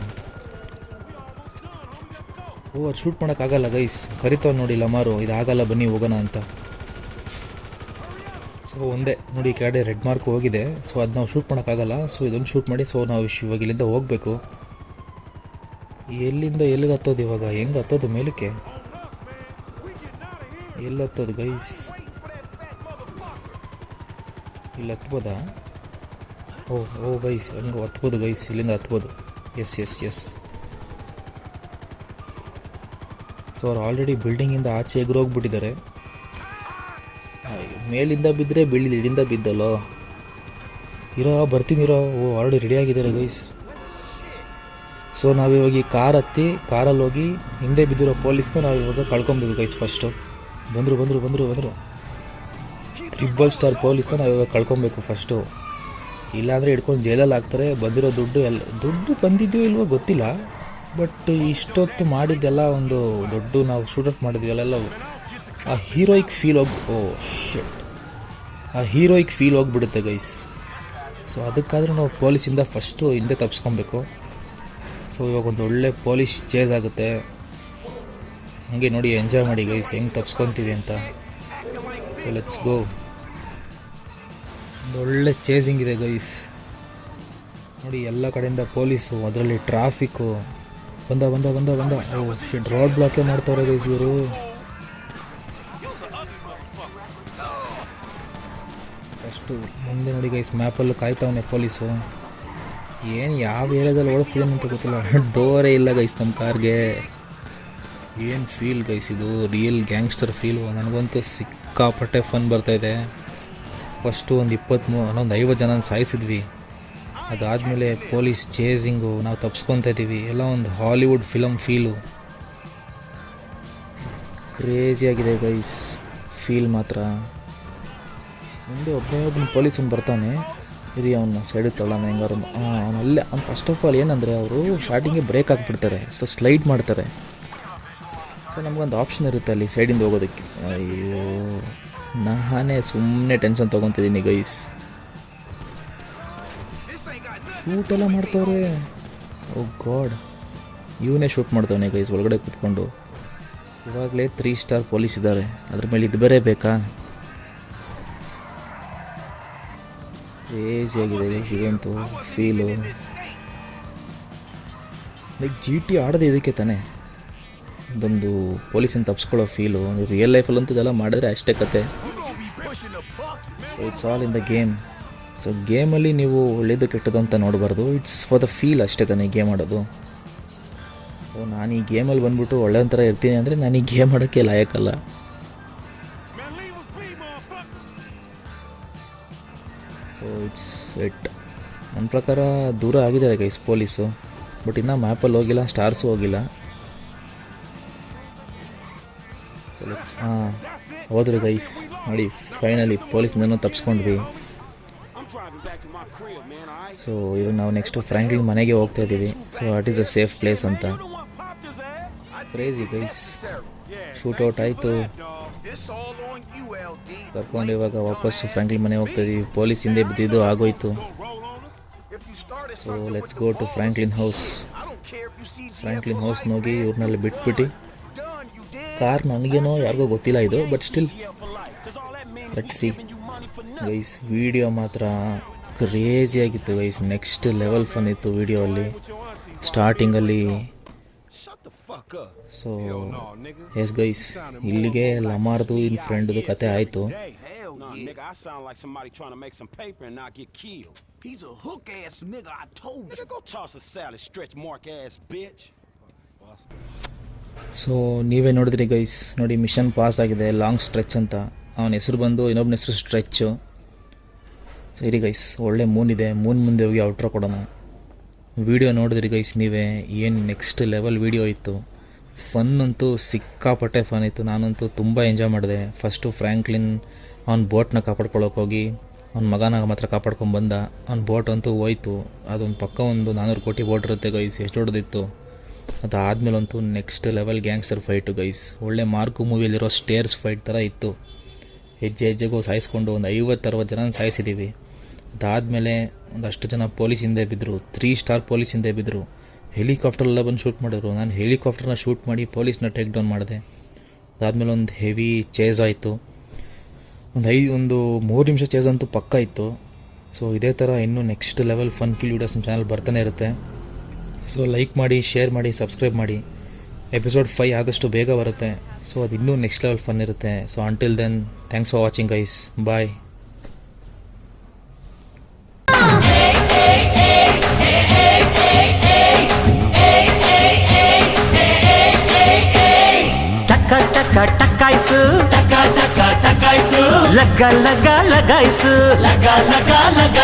ಅದು ಶೂಟ್ ಮಾಡೋಕ್ಕಾಗಲ್ಲ ಗೈಸ್, ಕರಿತಾವ್ ನೋಡಿ ಲಮಾರು, ಇದಾಗಲ್ಲ ಬನ್ನಿ ಹೋಗೋಣ ಅಂತ. ಸೊ ಒಂದೇ ನೋಡಿ ಈ ಕಡೆ ರೆಡ್ ಮಾರ್ಕ್ ಹೋಗಿದೆ. ಸೊ ಅದು ನಾವು ಶೂಟ್ ಮಾಡೋಕ್ಕಾಗಲ್ಲ. ಸೊ ಇದೊಂದು ಶೂಟ್ ಮಾಡಿ. ಸೊ ನಾವು ಇವಾಗ ಇಲ್ಲಿಂದ ಹೋಗಬೇಕು. ಎಲ್ಲಿಂದ ಎಲ್ಲಿಗೆ ಹತ್ತೋದು ಇವಾಗ, ಹೆಂಗೆ ಹತ್ತೋದು ಮೇಲಕ್ಕೆ, ಎಲ್ಲಿ ಹತ್ತೋದು ಗೈಸ್? ಇಲ್ಲಿ ಹತ್ಬೋದಾ? ಓ ಗೈಸ್, ಹಂಗೆ ಹತ್ಬೋದು ಗೈಸ್, ಇಲ್ಲಿಂದ ಹತ್ಬೋದು. ಎಸ್. ಸೊ ಅವ್ರು ಆಲ್ರೆಡಿ ಬಿಲ್ಡಿಂಗಿಂದ ಆಚೆ ಎಗ್ರೋಗ್ಬಿಟ್ಟಿದ್ದಾರೆ. ಮೇಲಿಂದ ಬಿದ್ದರೆ ಇಲ್ಲಿಂದ ಬಿದ್ದಲ್ಲೋ. ಬರ್ತೀನಿರೋ. ಆಲ್ರೆಡಿ ರೆಡಿ ಆಗಿದ್ದಾರೆ ಗೈಸ್. ಸೊ ನಾವಿವಾಗ ಈ ಕಾರ್ ಹತ್ತಿ ಕಾರಲ್ಲಿ ಹೋಗಿ ಹಿಂದೆ ಬಿದ್ದಿರೋ ಪೊಲೀಸ್ನ ನಾವು ಇವಾಗ ಕಳ್ಕೊಬೇಕು ಗೈಸ್. ಫಸ್ಟು ಬಂದರು 3 ಸ್ಟಾರ್ ಪೊಲೀಸ್ನ ನಾವು ಇವಾಗ ಕಳ್ಕೊಬೇಕು ಫಸ್ಟು. ಇಲ್ಲಾಂದರೆ ಹಿಡ್ಕೊಂಡು ಜೈಲಲ್ಲಿ ಹಾಕ್ತಾರೆ. ಬಂದಿರೋ ದುಡ್ಡು ಬಂದಿದ್ದೀವೋ ಇಲ್ವೋ ಗೊತ್ತಿಲ್ಲ. ಬಟ್ ಇಷ್ಟೊತ್ತು ಮಾಡಿದ್ದೆಲ್ಲ ಒಂದು ದೊಡ್ಡ ನಾವು ಶೂಟೌಟ್ ಮಾಡಿದ್ವಿ ಅಲ್ಲೆಲ್ಲ ಆ ಹೀರೋಯಿಕ್ ಫೀಲ್ ಹೋಗ್ಬಿಡುತ್ತೆ ಗೈಸ್. ಸೊ ಅದಕ್ಕಾದರೂ ನಾವು ಪೊಲೀಸಿಂದ ಫಸ್ಟು ಹಿಂದೆ ತಪ್ಪಿಸ್ಕೊಬೇಕು. ಸೊ ಇವಾಗ ಒಂದು ಒಳ್ಳೆ ಪೊಲೀಸ್ ಚೇಸ್ ಆಗುತ್ತೆ. ಹಾಗೆ ನೋಡಿ ಎಂಜಾಯ್ ಮಾಡಿ ಗೈಸ್ ಹೆಂಗೆ ತಪ್ಸ್ಕೊತೀವಿ ಅಂತ. ಸೊ ಲೆಟ್ಸ್ ಗೋ. ಒಂದು ಒಳ್ಳೆ ಚೇಸಿಂಗ್ ಇದೆ ಗೈಸ್. ನೋಡಿ ಎಲ್ಲ ಕಡೆಯಿಂದ ಪೊಲೀಸು, ಅದರಲ್ಲಿ ಟ್ರಾಫಿಕ್ಕು. ಬಂದ ರೋಡ್ ಬ್ಲಾಕೇ ಮಾಡ್ತಾವ್ರೆ ಗೈಸ್ ಇವರು. ಫಸ್ಟು ಮುಂದೆ ನೋಡಿ ಗೈಸ್, ಮ್ಯಾಪಲ್ಲೂ ಕಾಯ್ತಾವನೆ ಪೊಲೀಸು. ಏನು ಯಾವ ಏರಿಯಾದಲ್ಲಿ ಓಡಿಸ್ತೀನಿ ಅಂತ ಗೊತ್ತಿಲ್ಲ. ಡೋರೇ ಇಲ್ಲ ಗೈಸ್ ನಮ್ಮ ಕಾರ್ಗೆ. ಏನು ಫೀಲ್ ಗೈಸ್ ಇದು, ರಿಯಲ್ ಗ್ಯಾಂಗ್ಸ್ಟರ್ ಫೀಲು. ನನಗಂತೂ ಸಿಕ್ಕಾಪಟ್ಟೆ ಫನ್ ಬರ್ತಾಯಿದೆ. ಫಸ್ಟು ಒಂದು 50 ಜನ ಸಾಯಿಸಿದ್ವಿ. ಅದಾದಮೇಲೆ ಪೊಲೀಸ್ ಚೇಸಿಂಗು, ನಾವು ತಪ್ಸ್ಕೊತಾ ಇದ್ದೀವಿ. ಎಲ್ಲ ಒಂದು ಹಾಲಿವುಡ್ ಫಿಲಮ್ ಫೀಲು. ಕ್ರೇಜಿಯಾಗಿದೆ ಗೈಸ್ ಫೀಲ್ ಮಾತ್ರ. ಮುಂದೆ ಒಬ್ಬನ ಪೊಲೀಸನ್ನು ಬರ್ತಾನೆ ಇರಿ, ಅವನ್ನ ಸೈಡಿಗೆ ತಳ್ಳೋಣ ಹೆಂಗಾರು. ಅವನಲ್ಲೇ ಫಸ್ಟ್ ಆಫ್ ಆಲ್ ಏನಂದರೆ ಅವರು ಸ್ಟಾರ್ಟಿಂಗೆ ಬ್ರೇಕ್ ಹಾಕ್ಬಿಡ್ತಾರೆ. ಸೊ ಸ್ಲೈಡ್ ಮಾಡ್ತಾರೆ. ಸೊ ನಮಗೊಂದು ಆಪ್ಷನ್ ಇರುತ್ತೆ ಅಲ್ಲಿ ಸೈಡಿಂದ ಹೋಗೋದಕ್ಕೆ. ಅಯ್ಯೋ, ನಾನೇ ಸುಮ್ಮನೆ ಟೆನ್ಷನ್ ತೊಗೊತಿದ್ದೀನಿ ಗೈಸ್. ಶೂಟೆಲ್ಲ ಮಾಡ್ತವ್ರೆ. ಓ ಗಾಡ್, ಇವನೇ ಶೂಟ್ ಮಾಡ್ತವನೆ ಗೈಸ್ ಒಳಗಡೆ ಕೂತ್ಕೊಂಡು. ಇವಾಗಲೇ 3 ಸ್ಟಾರ್ ಪೊಲೀಸ್ ಇದ್ದಾರೆ, ಅದ್ರ ಮೇಲೆ ಇದು ಬೇರೆ ಬೇಕಾ? ಕ್ರೇಜಿಯಾಗಿದೆ ಗೈಸ್ ಇದಂತೂ ಫೀಲು. ಲೈಕ್ GT ಆಡೋದು ಇದಕ್ಕೆ ತಾನೇ, ಇದೊಂದು ಪೊಲೀಸನ್ನು ತಪ್ಪಿಸ್ಕೊಳ್ಳೋ ಫೀಲು. ರಿಯಲ್ ಲೈಫಲ್ಲಂತೂ ಇದೆಲ್ಲ ಮಾಡಿದ್ರೆ ಅಷ್ಟೇ ಕತೆ. So it's all in the game. So ಗೇಮಲ್ಲಿ ನೀವು ಒಳ್ಳೇದು ಕೆಟ್ಟದ್ದು ಅಂತ ನೋಡಬಾರ್ದು. ಇಟ್ಸ್ ಫಾರ್ ದ ಫೀಲ್ ಅಷ್ಟೇ ತಾನೇ ಗೇಮ್ ಆಡೋದು. ಸೊ ನಾನು ಈ ಗೇಮಲ್ಲಿ ಬಂದ್ಬಿಟ್ಟು ಒಳ್ಳೆ ಥರ ಇರ್ತೀನಿ ಅಂದರೆ ನಾನು ಈ ಗೇಮ್ ಆಡೋಕ್ಕೆ ಲಾಯಕ್ಕಲ್ಲ. ಸೊ ಇಟ್ಸ್ ನನ್ನ ಪ್ರಕಾರ ದೂರ ಆಗಿದ್ದಾರೆ ಗೈಸ್ ಪೊಲೀಸು. ಬಟ್ ಇನ್ನೂ ಮ್ಯಾಪಲ್ಲಿ ಹೋಗಿಲ್ಲ, ಸ್ಟಾರ್ಸು ಹೋಗಿಲ್ಲ. ಸೊ ಹೋದ್ರು ಗೈಸ್. ನೋಡಿ ಫೈನಲಿ ಪೊಲೀಸ್ನೂ ತಪ್ಪಿಸ್ಕೊಂಡ್ವಿ. ಸೊ ಇವಾಗ ನಾವು ನೆಕ್ಸ್ಟು ಫ್ರ್ಯಾಂಕ್ಲಿನ್ ಮನೆಗೆ ಹೋಗ್ತಾ ಇದ್ದೀವಿ. So what is a safe place ಅಂತ. ಕ್ರೇಜಿ ಗೈಸ್, ಶೂಟೌಟ್ ಆಯಿತು, ಕರ್ಕೊಂಡು ಇವಾಗ ವಾಪಸ್ಸು ಫ್ರ್ಯಾಂಕ್ಲಿನ್ ಮನೆಗೆ ಹೋಗ್ತಾ ಇದ್ದೀವಿ. ಪೊಲೀಸ್ ಹಿಂದೆ ಬಿದ್ದಿದ್ದು ಆಗೋಯ್ತು. So let's go to Franklin house. Franklin house ಹೋಗಿ ಇವ್ರನ್ನೆಲ್ಲ ಬಿಟ್ಬಿಟ್ಟು, ಕಾರ್ ನನಗೇನೋ ಯಾರಿಗೋ ಗೊತ್ತಿಲ್ಲ ಇದು, but still let's see guys. Video ಮಾತ್ರ ಕ್ರೇಜಿಯಾಗಿತ್ತು ಗೈಸ್, ನೆಕ್ಸ್ಟ್ ಲೆವೆಲ್ ಫನ್ ಇತ್ತು ವಿಡಿಯೋ ಅಲ್ಲಿ. ಸ್ಟಾರ್ಟಿಂಗಲ್ಲಿ fuck up. ಸೊ Hell no, nigga. Yes guys, ಇಲ್ಲಿಗೆ ಲಮಾರ್ದು ಇನ್ ಫ್ರೆಂಡ್ದು ಕತೆ ಆಯಿತು. Hell Nah, yeah. nigga, I sound like somebody trying to make some paper and not get killed. He's a hook ass nigga, I told you. Nigga, go toss a salad, stretch mark ass bitch. So ನೀವೇ ನೋಡಿದ್ರಿ guys, ನೋಡಿ mission pass ಆಗಿದೆ, long stretch ಅಂತ. ಅವನ ಹೆಸರು ಬಂದು, ಇನ್ನೊಬ್ಬನ ಹೆಸರು ಸ್ಟ್ರೆಚ್ಚು. ಸರಿ ಗೈಸ್, ಒಳ್ಳೆ ಮೂನ್ ಇದೆ, ಮೂನ್ ಮುಂದೆ ಹೋಗಿ ಔಟ್ರೋ ಕೊಡೋಣ. ವಿಡಿಯೋ ನೋಡಿದ್ರಿ ಗೈಸ್ ನೀವೇ, ಏನು ನೆಕ್ಸ್ಟ್ ಲೆವೆಲ್ ವಿಡಿಯೋ ಇತ್ತು. ಫನ್ ಅಂತೂ ಸಿಕ್ಕಾಪಟ್ಟೆ ಫನ್ ಇತ್ತು. ನಾನಂತೂ ತುಂಬ ಎಂಜಾಯ್ ಮಾಡಿದೆ. ಫಸ್ಟು ಫ್ರ್ಯಾಂಕ್ಲಿನ್ ಅವ್ನ ಬೋಟ್ನ ಕಾಪಾಡ್ಕೊಳ್ಳೋಕೆ ಹೋಗಿ ಅವ್ನ ಮಗನ ಮಾತ್ರ ಕಾಪಾಡ್ಕೊಂಡು ಬಂದ. ಅವ್ನ ಬೋಟ್ ಅಂತೂ ಹೋಯ್ತು. ಅದೊಂದು ಪಕ್ಕ ಒಂದು 400 ಕೋಟಿ ಬೋಟ್ ಇರುತ್ತೆ ಗೈಸ್, ಎಷ್ಟು ದೊಡ್ಡದಿತ್ತು. ಅದಾದಮೇಲೆ ಅಂತೂ next level gangster fight guys. ಒಳ್ಳೆ ಮಾರ್ಕು ಮೂವಿಯಲ್ಲಿರೋ ಸ್ಟೇರ್ಸ್ ಫೈಟ್ ಥರ ಇತ್ತು. ಹೆಜ್ಜೆ ಹೆಜ್ಜೆಗೂ ಸಾಯಿಸ್ಕೊಂಡು ಒಂದು 50-60 ಜನ ಸಾಯಿಸಿದ್ದೀವಿ. ಅದಾದಮೇಲೆ ಒಂದಷ್ಟು ಜನ ಪೊಲೀಸ್ ಹಿಂದೆ ಬಿದ್ದರು, 3 ಸ್ಟಾರ್ ಪೊಲೀಸ್ ಹಿಂದೆ ಬಿದ್ದರು. ಹೆಲಿಕಾಪ್ಟರೆಲ್ಲ ಬಂದು ಶೂಟ್ ಮಾಡಿದ್ರು. ನಾನು ಹೆಲಿಕಾಪ್ಟರ್ನ ಶೂಟ್ ಮಾಡಿ ಪೊಲೀಸ್ನ ಟೇಕ್ ಡೌನ್ ಮಾಡಿದೆ. ಅದಾದಮೇಲೆ ಒಂದು ಹೆವಿ ಚೇಸ್ ಆಯಿತು. ಒಂದು 3 ನಿಮಿಷ ಚೇಸ್ ಅಂತೂ ಪಕ್ಕ ಇತ್ತು. ಸೊ ಇದೇ ಥರ ಇನ್ನೂ next level fun filled videos ನಮ್ಮ ಚಾನಲ್ ಬರ್ತಾನೆ ಇರುತ್ತೆ. ಸೊ ಲೈಕ್ ಮಾಡಿ, ಶೇರ್ ಮಾಡಿ, ಸಬ್ಸ್ಕ್ರೈಬ್ ಮಾಡಿ. ಎಪಿಸೋಡ್ 5 ಆದಷ್ಟು ಬೇಗ ಬರುತ್ತೆ. ಸೊ ಅದು ಇನ್ನೂ ನೆಕ್ಸ್ಟ್ ಲೆವೆಲ್ ಫನ್ ಇರುತ್ತೆ. So until then, thanks for watching guys, bye. ಟಕ ಟಕ ಟಕಾಯ್ಸು, ಟಕ ಟಕ ಟಕಾಯ್ಸು, ಲಗ ಲಗ ಲಗಾಯ್ಸು, ಲಗ ಲಗ ಲಗ